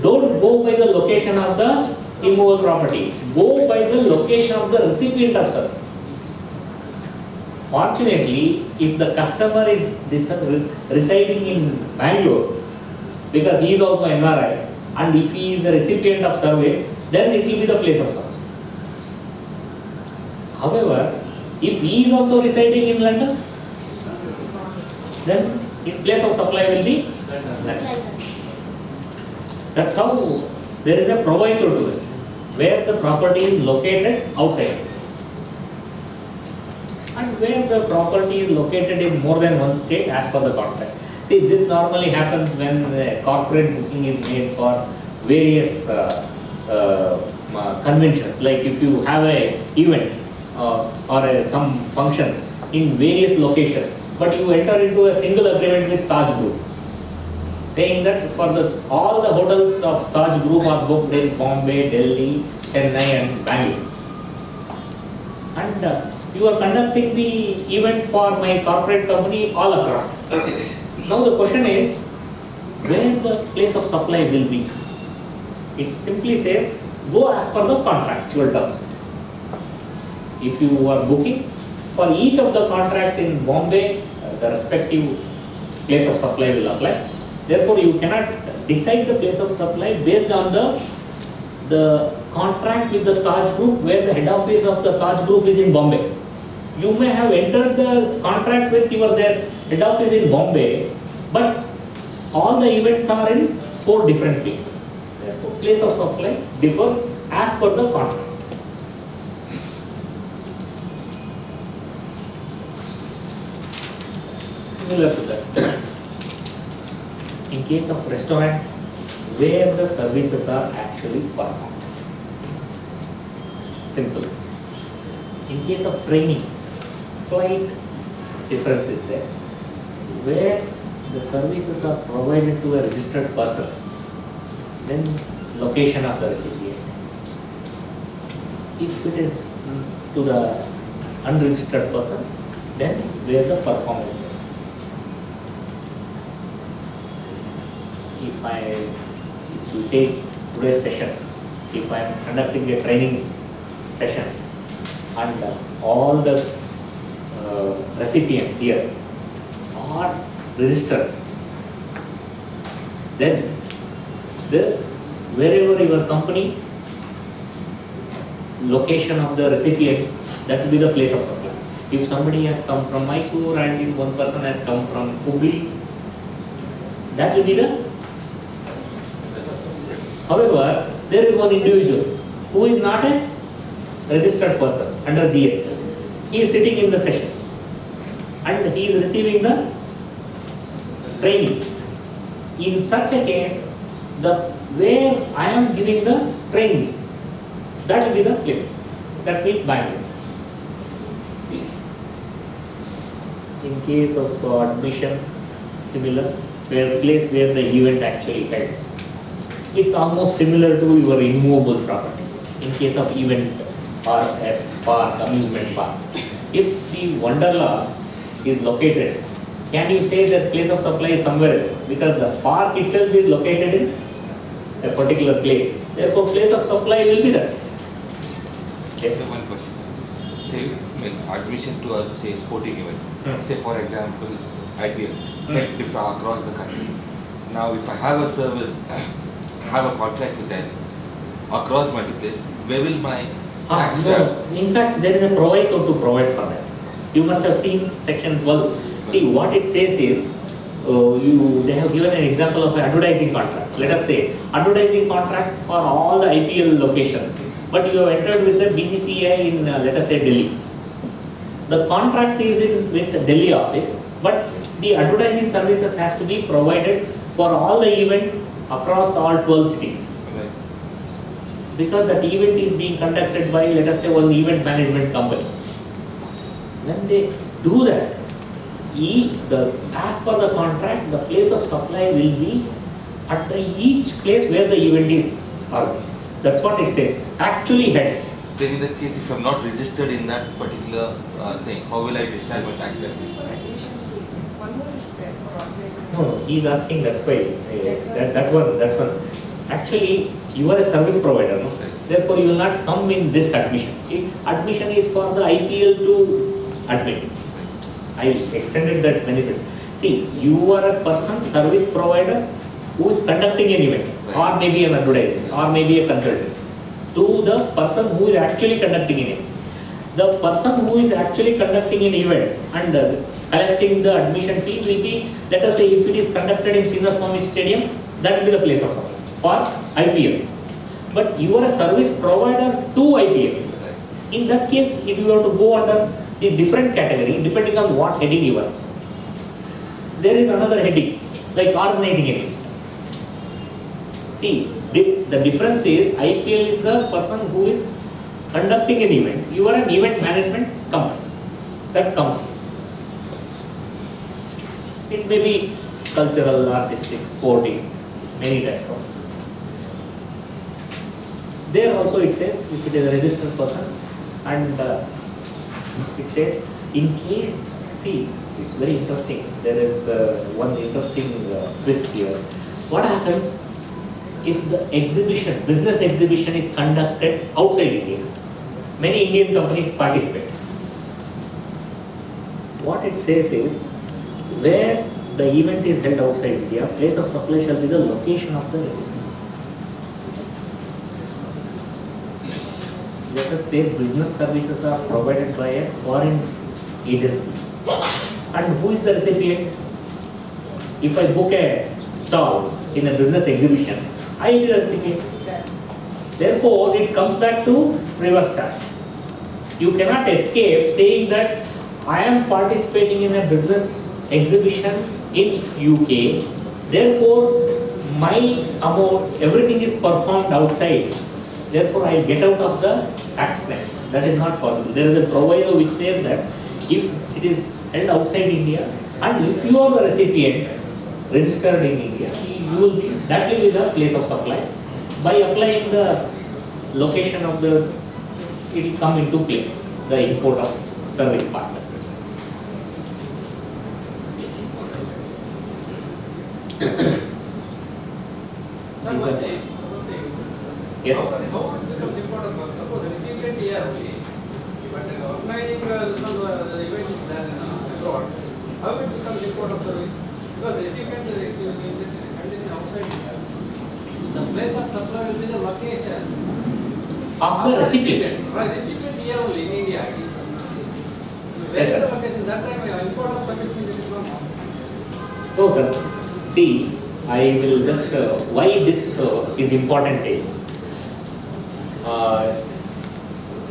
don't go by the location of the immovable property, go by the location of the recipient of service. Fortunately, if the customer is residing in Bangalore, because he is also NRI, and if he is a recipient of service, then it will be the place of service. However, if he is also residing in London, then in place of supply will be London. That's how there is a proviso to it, where the property is located outside. And where the property is located in more than one state as per the contract. See, this normally happens when corporate booking is made for various conventions. Like if you have a events or some functions in various locations, but you enter into a single agreement with Taj Group, saying that for all the hotels of Taj Group are booked in Bombay, Delhi, Chennai and Bangalore. And you are conducting the event for my corporate company all across. Now the question is, where the place of supply will be? It simply says, go as per the contractual terms. If you are booking, for each of the contract in Bombay, the respective place of supply will apply. Therefore, you cannot decide the place of supply based on the contract with the Taj Group, where the head office of the Taj Group is in Bombay. You may have entered the contract with their head office in Bombay, but all the events are in 4 different places. Therefore, place of supply differs as per the contract. Similar to that, in case of restaurant, where the services are actually performed. Simple. In case of training, slight difference is there. Where the services are provided to a registered person, then location of the recipient. If it is to the unregistered person, then where the performance is. If you take today's session, if I am conducting a training session and all the recipients here are registered, then wherever your company, location of the recipient, that will be the place of supply. If somebody has come from Mysore and if one person has come from Hubli, that will be the. However, there is one individual who is not a registered person under GST. He is sitting in the session and he is receiving the training. In such a case, where I am giving the training, that will be the place. That means Bangalore. In case of admission, similar, place where the event actually held. It's almost similar to your immovable property. In case of event or a park, amusement park. If the Wonderla is located, can you say that place of supply is somewhere else? Because the park itself is located in a particular place. Therefore, place of supply will be that place. Yes. So one question. Say, when admission to a say sporting event, say for example, IPL, different across the country. Now, if I have a service, have a contract with them across multiplace, where will my tax No. In fact, there is a proviso to provide for that. You must have seen section 12. See, what it says is, they have given an example of an advertising contract. Let us say, advertising contract for all the IPL locations. But you have entered with the BCCI in, let us say, Delhi. The contract is with the Delhi office, but the advertising services has to be provided for all the events across all 12 cities. Right. Because that event is being conducted by, let us say, one event management company. When they do that, as per the contract, the place of supply will be at each place where the event is organized. That's what it says. Actually held. Then in that case, if I'm not registered in that particular thing, how will I discharge my tax license? One more is there for organizing. No, he is asking, that's why, that one. Actually, you are a service provider, no? Right. Therefore, you will not come in this admission. Admission is for the IPL to admit. I extended that benefit. See, you are a person, service provider, who is conducting an event, Right. or maybe an advertisement, or maybe a consultant, to the person who is actually conducting an event. The person who is actually conducting an event and collecting the admission fee will be, let us say, if it is conducted in Chinnaswamy Stadium, that will be the place of supply for IPL. But you are a service provider to IPL. Right. In that case, if you have to go under the different category, depending on what heading you are. There is another heading, like organizing an event. See, the difference is IPL is the person who is conducting an event. You are an event management company. That comes in. It may be cultural, artistic, sporting, many types of. There also it says, if it is a registered person, and it says, in case, see, it's very interesting. There is one interesting twist here. What happens if the exhibition, business exhibition is conducted outside India? Many Indian companies participate. What it says is, where the event is held outside India, place of supply shall be the location of the recipient. Let us say business services are provided by a foreign agency. And who is the recipient? If I book a stall in a business exhibition, I will be the recipient. Therefore, it comes back to reverse charge. You cannot escape saying that I am participating in a business exhibition in UK. Therefore, my amount, everything is performed outside. Therefore, I get out of the tax net. That is not possible. There is a proviso which says that if it is held outside India and if you are the recipient registered in India, you will be, that will be the place of supply. By applying the location of the, it will come into play, the import of service partner. Sir, one thing. Yes. How much becomes important? Suppose the recipient here only, but organizing the event is done abroad. How it becomes import of service? Because the recipient is handling outside India. The place of supply will be the location. Of the recipient. Right, recipient here only in India. Where Yes, is sir. the location? That time import of service will be from. So sir, see, I will just, why this is important is,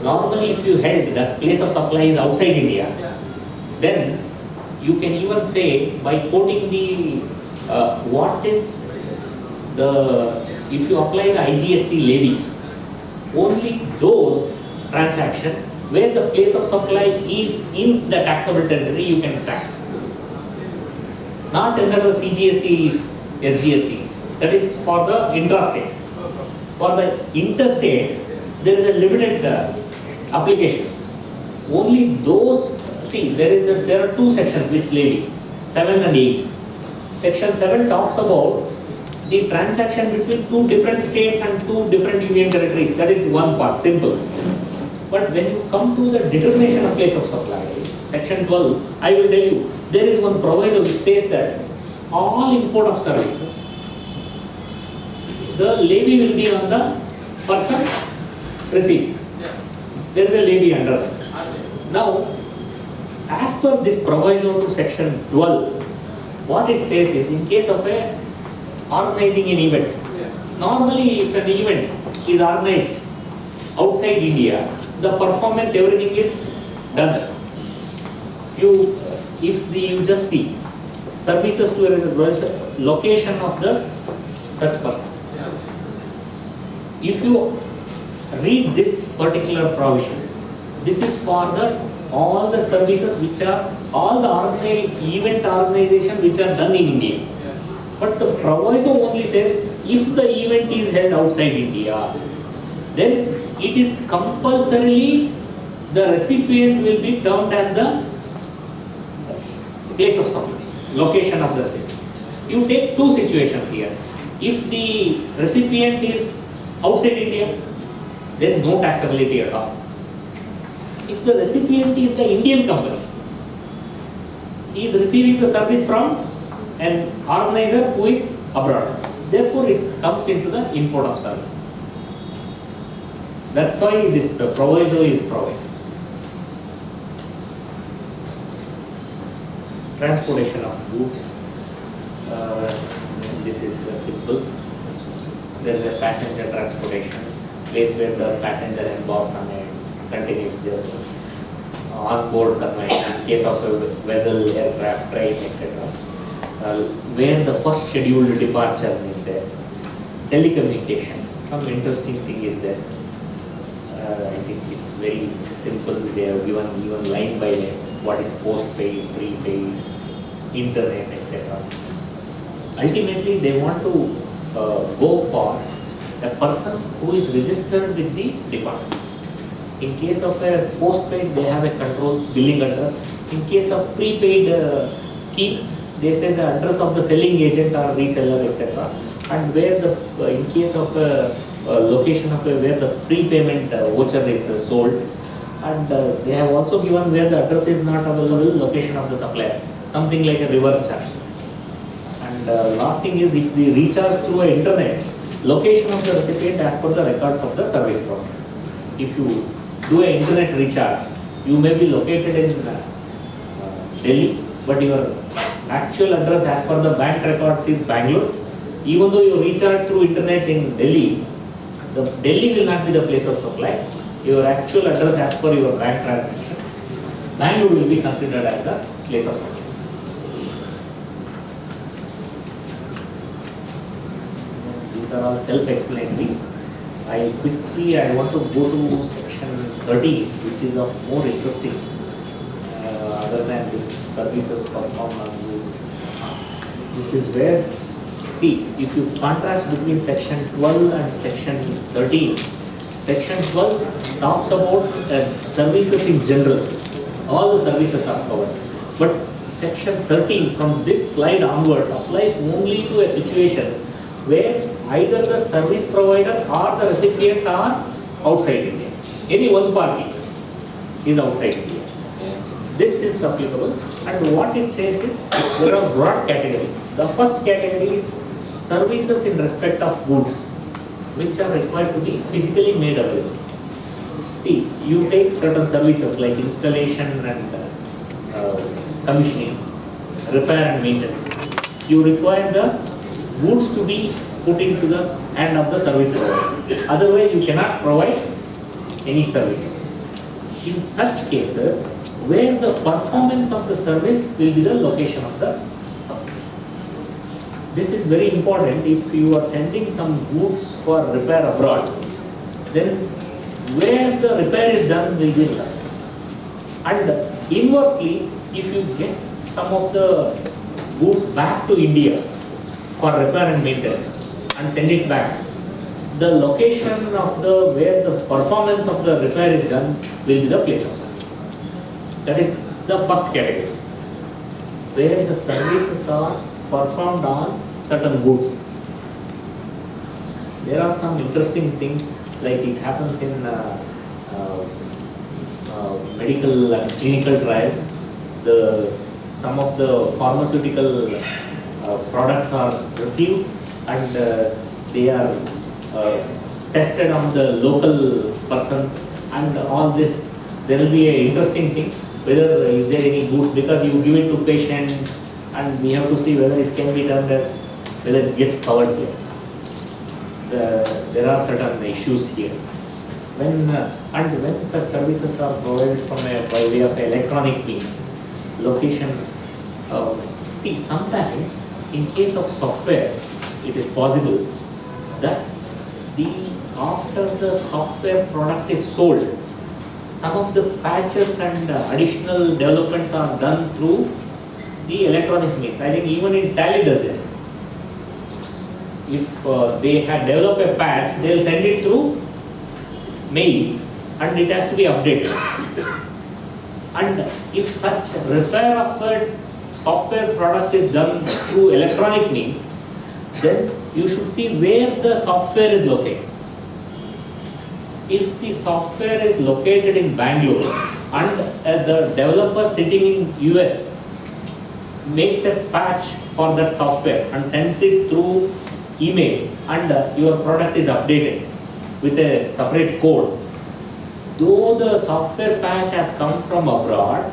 normally if you held that place of supply is outside India, Yeah. then you can even say by quoting the, what is the, if you apply the IGST levy, only those transactions where the place of supply is in the taxable territory you can tax. Not under the CGST, SGST. That is for the intrastate. For the interstate, there is a limited application. Only those, see, there are two sections which levy, 7 and 8. Section 7 talks about the transaction between two different states and two different union territories. That is one part, simple. But when you come to the determination of place of supply, section 12, I will tell you, there is one proviso which says that all import of services, the levy will be on the person received. Yeah. There is a levy under that. Now, as per this proviso to section 12, what it says is, in case of a organizing an event, Yeah. normally if an event is organized outside India, the performance, everything is done. You just see services to a location of the such person. Yeah. If you read this particular provision, this is for the all the services which are all the event organization which are done in India. Yeah. But the proviso only says if the event is held outside India, then it is compulsorily the recipient will be termed as the place of supply, location of the recipient. You take two situations here. If the recipient is outside India, then no taxability at all. If the recipient is the Indian company, he is receiving the service from an organizer who is abroad. Therefore, it comes into the import of service. That's why this proviso is provided. Transportation of goods. This is simple. There is a passenger transportation, place where the passenger embarks on a continuous journey. On board conveyance, in case of a vessel, aircraft, train, etc. Where the first scheduled departure is there. Telecommunication, some interesting thing is there. I think it's very simple. They have given even line by line what is postpaid, prepaid, internet, etc. Ultimately, they want to go for a person who is registered with the department. In case of a postpaid, they have a control billing address. In case of prepaid scheme, they say the address of the selling agent or reseller, etc. And where the, in case of a location of where the prepayment voucher is sold, and they have also given where the address is not available, location of the supplier, something like a reverse charge. And last thing is, if we recharge through a internet, location of the recipient as per the records of the service provider. If you do an internet recharge, you may be located in Delhi, but your actual address as per the bank records is Bangalore. Even though you recharge through internet in Delhi, the Delhi will not be the place of supply. Your actual address as per your bank transaction, Bangalore will be considered as the place of supply. These are all self-explanatory. I want to go to section 30, which is of more interesting, other than this services performed on goods. This is where See, if you contrast between section 12 and section 13, section 12 talks about services in general. All the services are covered. But section 13 from this slide onwards applies only to a situation where either the service provider or the recipient are outside India. Any one party is outside India. This is applicable, and what it says is there are broad categories. The first category is services in respect of goods which are required to be physically made available. See, you take certain services like installation and commissioning, repair and maintenance. You require the goods to be put into the hand of the service provider. Otherwise, you cannot provide any services. In such cases, where the performance of the service will be the location of the supply. This is very important. If you are sending some goods for repair abroad, then where the repair is done will be done. And inversely, if you get some of the goods back to India for repair and maintenance and send it back, the location of the where the performance of the repair is done will be the place of service. That is the first category, where the services are performed on certain goods. There are some interesting things, like it happens in medical and clinical trials. Some of the pharmaceutical products are received and they are tested on the local persons, and all this. There will be an interesting thing, whether is there any goods, because you give it to patient and we have to see whether it can be done as, whether it gets covered here. There are certain issues here. When such services are provided by way of electronic means, location. See, sometimes in case of software, it is possible that after the software product is sold, some of the patches and additional developments are done through the electronic means. I think even in Tally does it. If they had developed a patch, they will send it through mail and it has to be updated. And if such repair of a software product is done through electronic means, then you should see where the software is located. If the software is located in Bangalore and the developer sitting in US makes a patch for that software and sends it through email, and your product is updated with a separate code, though the software patch has come from abroad,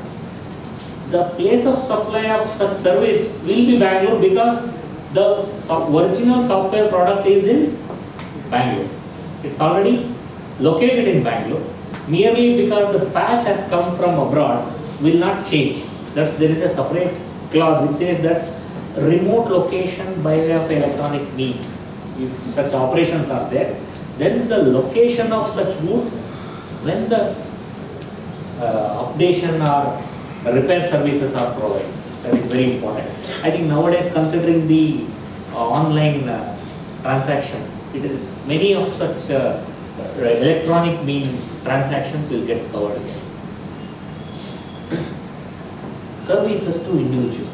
the place of supply of such service will be Bangalore, because the original software product is in Bangalore. It's already located in Bangalore. Merely because the patch has come from abroad will not change. There is a separate clause which says that remote location by way of electronic means. If such operations are there, then the location of such goods, when the updation or repair services are provided, that is very important. I think nowadays, considering the online transactions, it is many of such electronic means transactions will get covered here. Services to individual,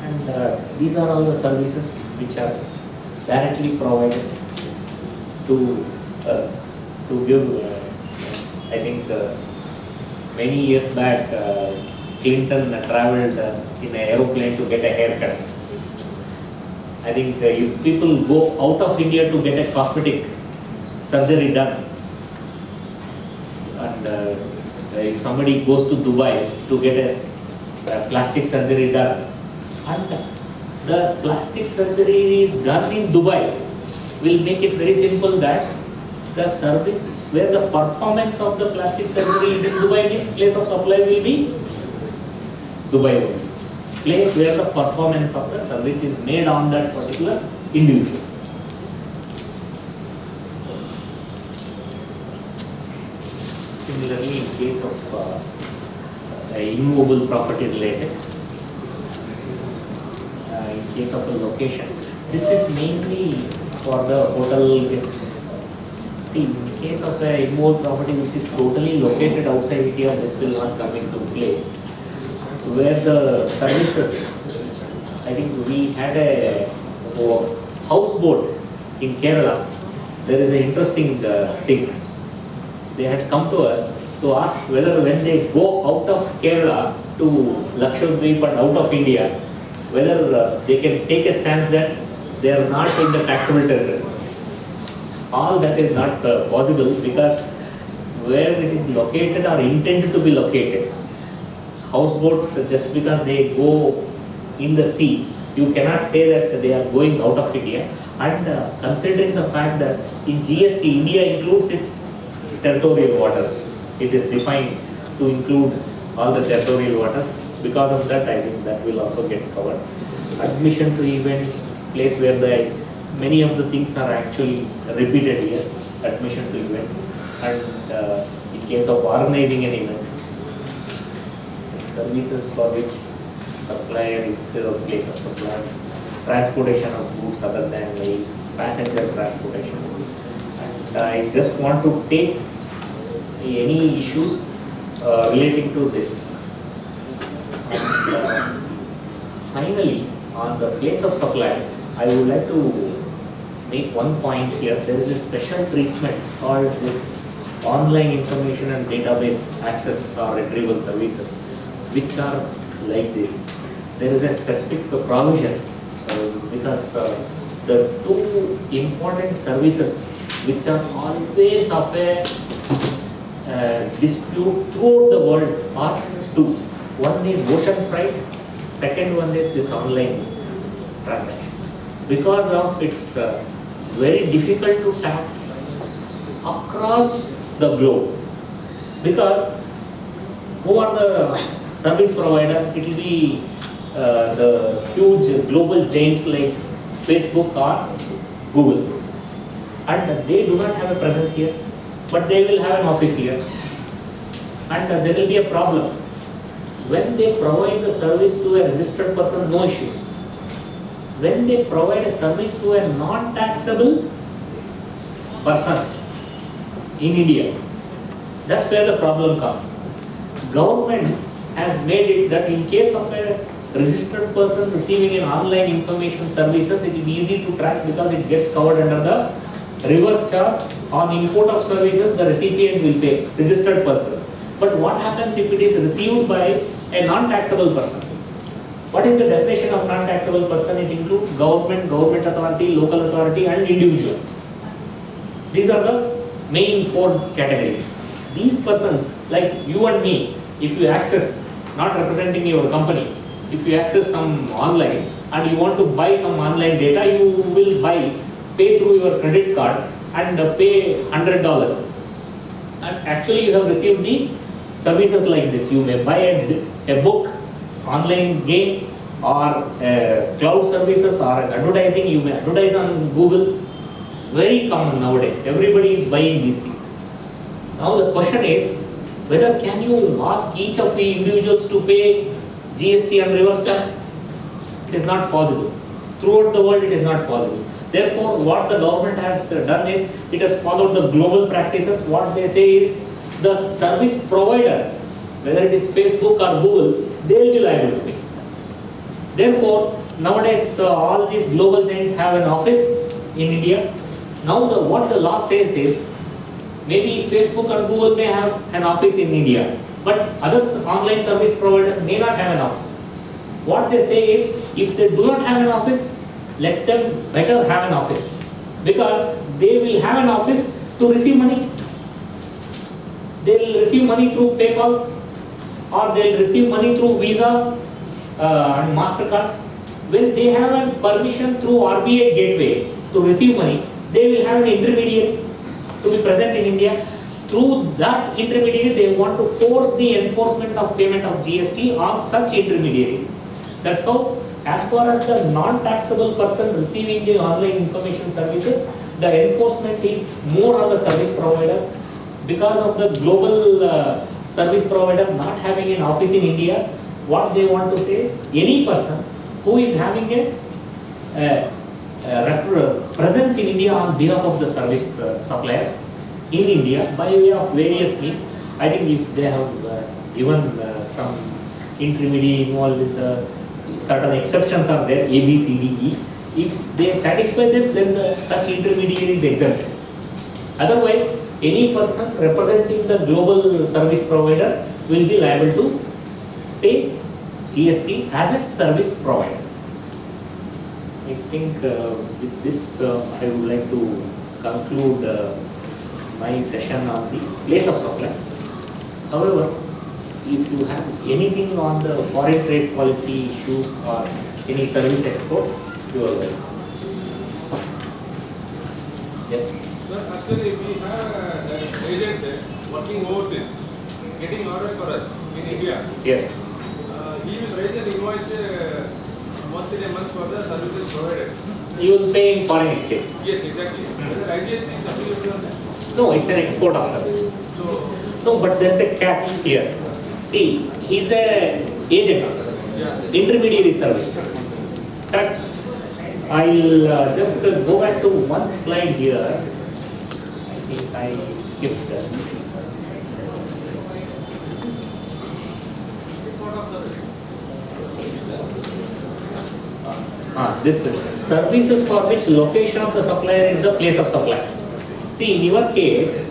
and these are all the services which are directly provided to give. I think many years back, Clinton traveled in an aeroplane to get a haircut. I think if people go out of India to get a cosmetic surgery done, and if somebody goes to Dubai to get a plastic surgery done, and the plastic surgery is done in Dubai, will make it very simple that the service where the performance of the plastic surgery is in Dubai means place of supply will be Dubai only. Place where the performance of the service is made on that particular individual. Similarly, in case of immovable property related, in case of a location. This is mainly for the hotel. See, in case of a immobile property which is totally located outside India, this will not come into play. Where the services, I think we had a houseboat in Kerala. There is an interesting thing. They had come to us to ask whether when they go out of Kerala to Lakshadweep and out of India, whether they can take a stance that they are not in the taxable territory. All that is not possible, because where it is located or intended to be located, houseboats, just because they go in the sea, you cannot say that they are going out of India. And considering the fact that in GST, India includes its territorial waters. It is defined to include all the territorial waters. Because of that, I think that will also get covered. Admission to events, place where many of the things are actually repeated here. Admission to events, and in case of organizing an event, services for which supplier is the place of supply, transportation of goods other than like passenger transportation. And I just want to take any issues relating to this. And finally, on the place of supply, I would like to make one point here. There is a special treatment called this online information and database access or retrieval services, which are like this. There is a specific provision because the two important services which are always of a dispute throughout the world are two. One is ocean freight, second one is this online transaction. Because of its very difficult to tax across the globe. Because who are the service providers? It will be the huge global giants like Facebook or Google. And they do not have a presence here, but they will have an office here. And there will be a problem. When they provide the service to a registered person, no issues. When they provide a service to a non-taxable person in India, that's where the problem comes. Government has made it that in case of a registered person receiving an online information services, it is easy to track because it gets covered under the reverse charge. On import of services, the recipient will pay, registered person. But what happens if it is received by a non-taxable person? What is the definition of non-taxable person? It includes government, government authority, local authority and individual. These are the main four categories. These persons, like you and me, if you access, not representing your company, if you access some online and you want to buy some online data, you will pay through your credit card and pay $100. And actually you have received the services like this. You may buy a book, online game, or cloud services, or advertising. You may advertise on Google. Very common nowadays. Everybody is buying these things. Now the question is, whether can you ask each of the individuals to pay GST and reverse charge? It is not possible. Throughout the world it is not possible. Therefore, what the government has done is, it has followed the global practices. What they say is, the service provider, whether it is Facebook or Google, they will be liable to pay. Therefore, nowadays all these global giants have an office in India. Now what the law says is, maybe Facebook and Google may have an office in India, but other online service providers may not have an office. What they say is, if they do not have an office, let them better have an office, because they will have an office to receive money. They will receive money through PayPal, or they will receive money through Visa and MasterCard. When they have a permission through RBI gateway to receive money, they will have an intermediary to be present in India. Through that intermediary, they want to force the enforcement of payment of GST on such intermediaries. That's how, as far as the non-taxable person receiving the online information services, the enforcement is more on the service provider. Because of the global service provider not having an office in India, what they want to say, any person who is having a presence in India on behalf of the service supplier in India by way of various means. I think if they have given some intermediary involved with certain exceptions are there, A, B, C, D, E. If they satisfy this, then such intermediary is exempted. Otherwise, any person representing the global service provider will be liable to pay GST as a service provider. I think with this I would like to conclude my session on the place of supply. However, if you have anything on the foreign trade policy issues or any service export, you are welcome. Yes. Sir, actually we have an agent working overseas, getting orders for us in India. Yes. He will raise an invoice once in a month for the services provided. You will pay in foreign exchange. Yes, exactly. The IGST is applicable on that. No, it's an export of service. So, No, but there's a catch here. See, he's a agent, yeah. intermediary service. Correct? I'll just go back to one slide here. I think I skipped that. This services for which location of the supplier is the place of supply. See, in your case,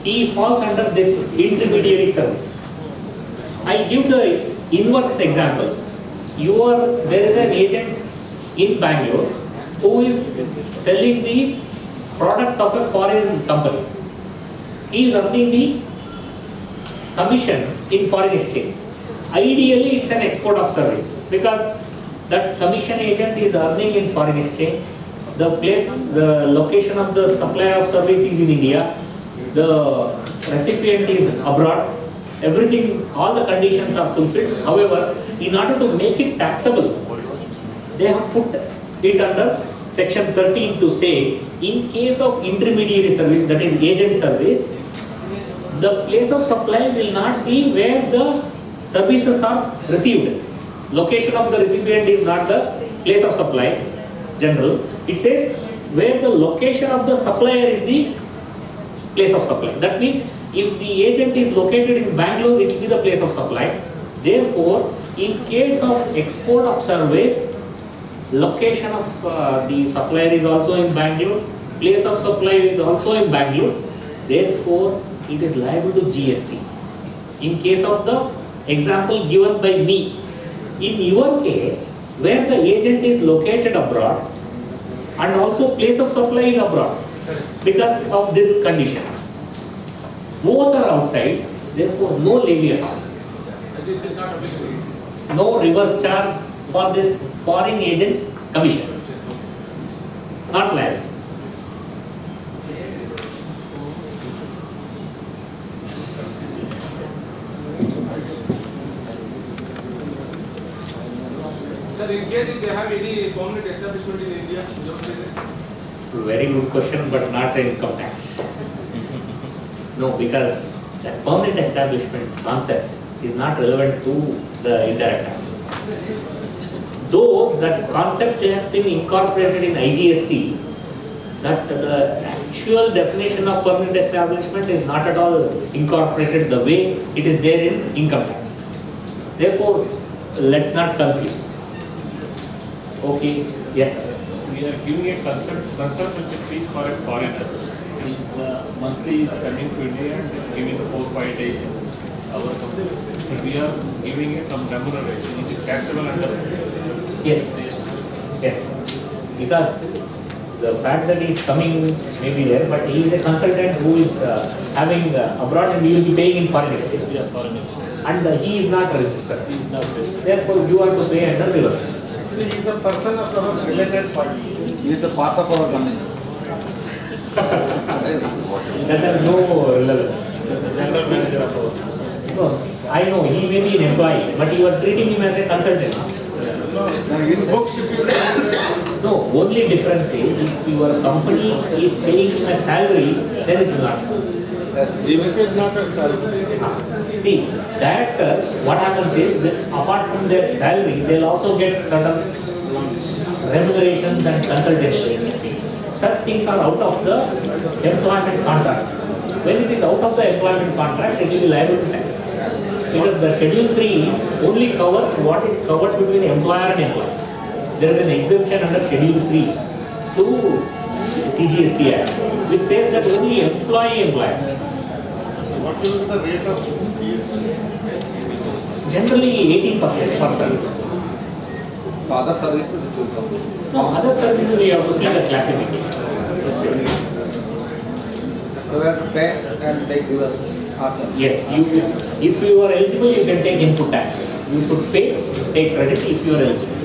he falls under this intermediary service. I'll give the inverse example. There is an agent in Bangalore who is selling the products of a foreign company. He is earning the commission in foreign exchange. Ideally, it's an export of service because that commission agent is earning in foreign exchange. The location of the supplier of service is in India. The recipient is abroad. Everything, all the conditions are fulfilled. However, in order to make it taxable, they have put it under section 13 to say, in case of intermediary service, that is agent service, the place of supply will not be where the services are received. Location of the recipient is not the place of supply, general. It says where the location of the supplier is the place of supply. That means if the agent is located in Bangalore, it will be the place of supply. Therefore, in case of export of service, location of the supplier is also in Bangalore, place of supply is also in Bangalore. Therefore, it is liable to GST. In case of the example given by me, in your case, where the agent is located abroad and also place of supply is abroad because of this condition. Both are outside, therefore no levy at all. This is not applicable. No reverse charge for this foreign agent's commission. Not liable. Sir, in case if they have any permanent establishment in India, those cases? Very good question, but not income tax. No, because that permanent establishment concept is not relevant to the indirect taxes. Though that concept has been incorporated in IGST, that the actual definition of permanent establishment is not at all incorporated the way it is there in income tax. Therefore, let's not confuse. Okay, yes sir. We are giving a consultancy fees for a foreigner. His monthly is coming to India and is giving 4-5 days in our company. We are giving some remuneration. Is it taxable under? Yes. Yes. Because the fact that he is coming may be there, but he is a consultant who is having abroad and he will be paying in foreign exchange. Yeah, foreign exchange. And he is not registered. He is not paid. Therefore, you have to pay under reverse. He is a person of our related party. He is a part of our company. That has no relevance. The general manager of our. So, I know he may be an employee, but you are treating him as a consultant. His book should be. No, only difference is if your company is paying him a salary, then it will not. Yes, even it is not a salary. See, director, what happens is that apart from their salary, they'll also get certain remunerations and consultation. Such things are out of the employment contract. When it is out of the employment contract, it will be liable to tax. Because the Schedule 3 only covers what is covered between employer and employee. There is an exemption under Schedule 3 to CGST Act, which says that only employer. What will be the rate of GST? Generally 18% for services. So other services it will come. No, other services we have to see the classification. So we have to pay and take US awesome. Yes, if you are eligible, you can take input tax. You should pay, take credit if you are eligible.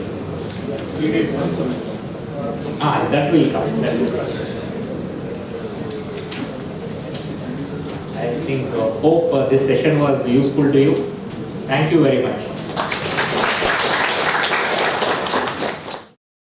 That will come. That will come. I think, hope this session was useful to you. Thank you very much.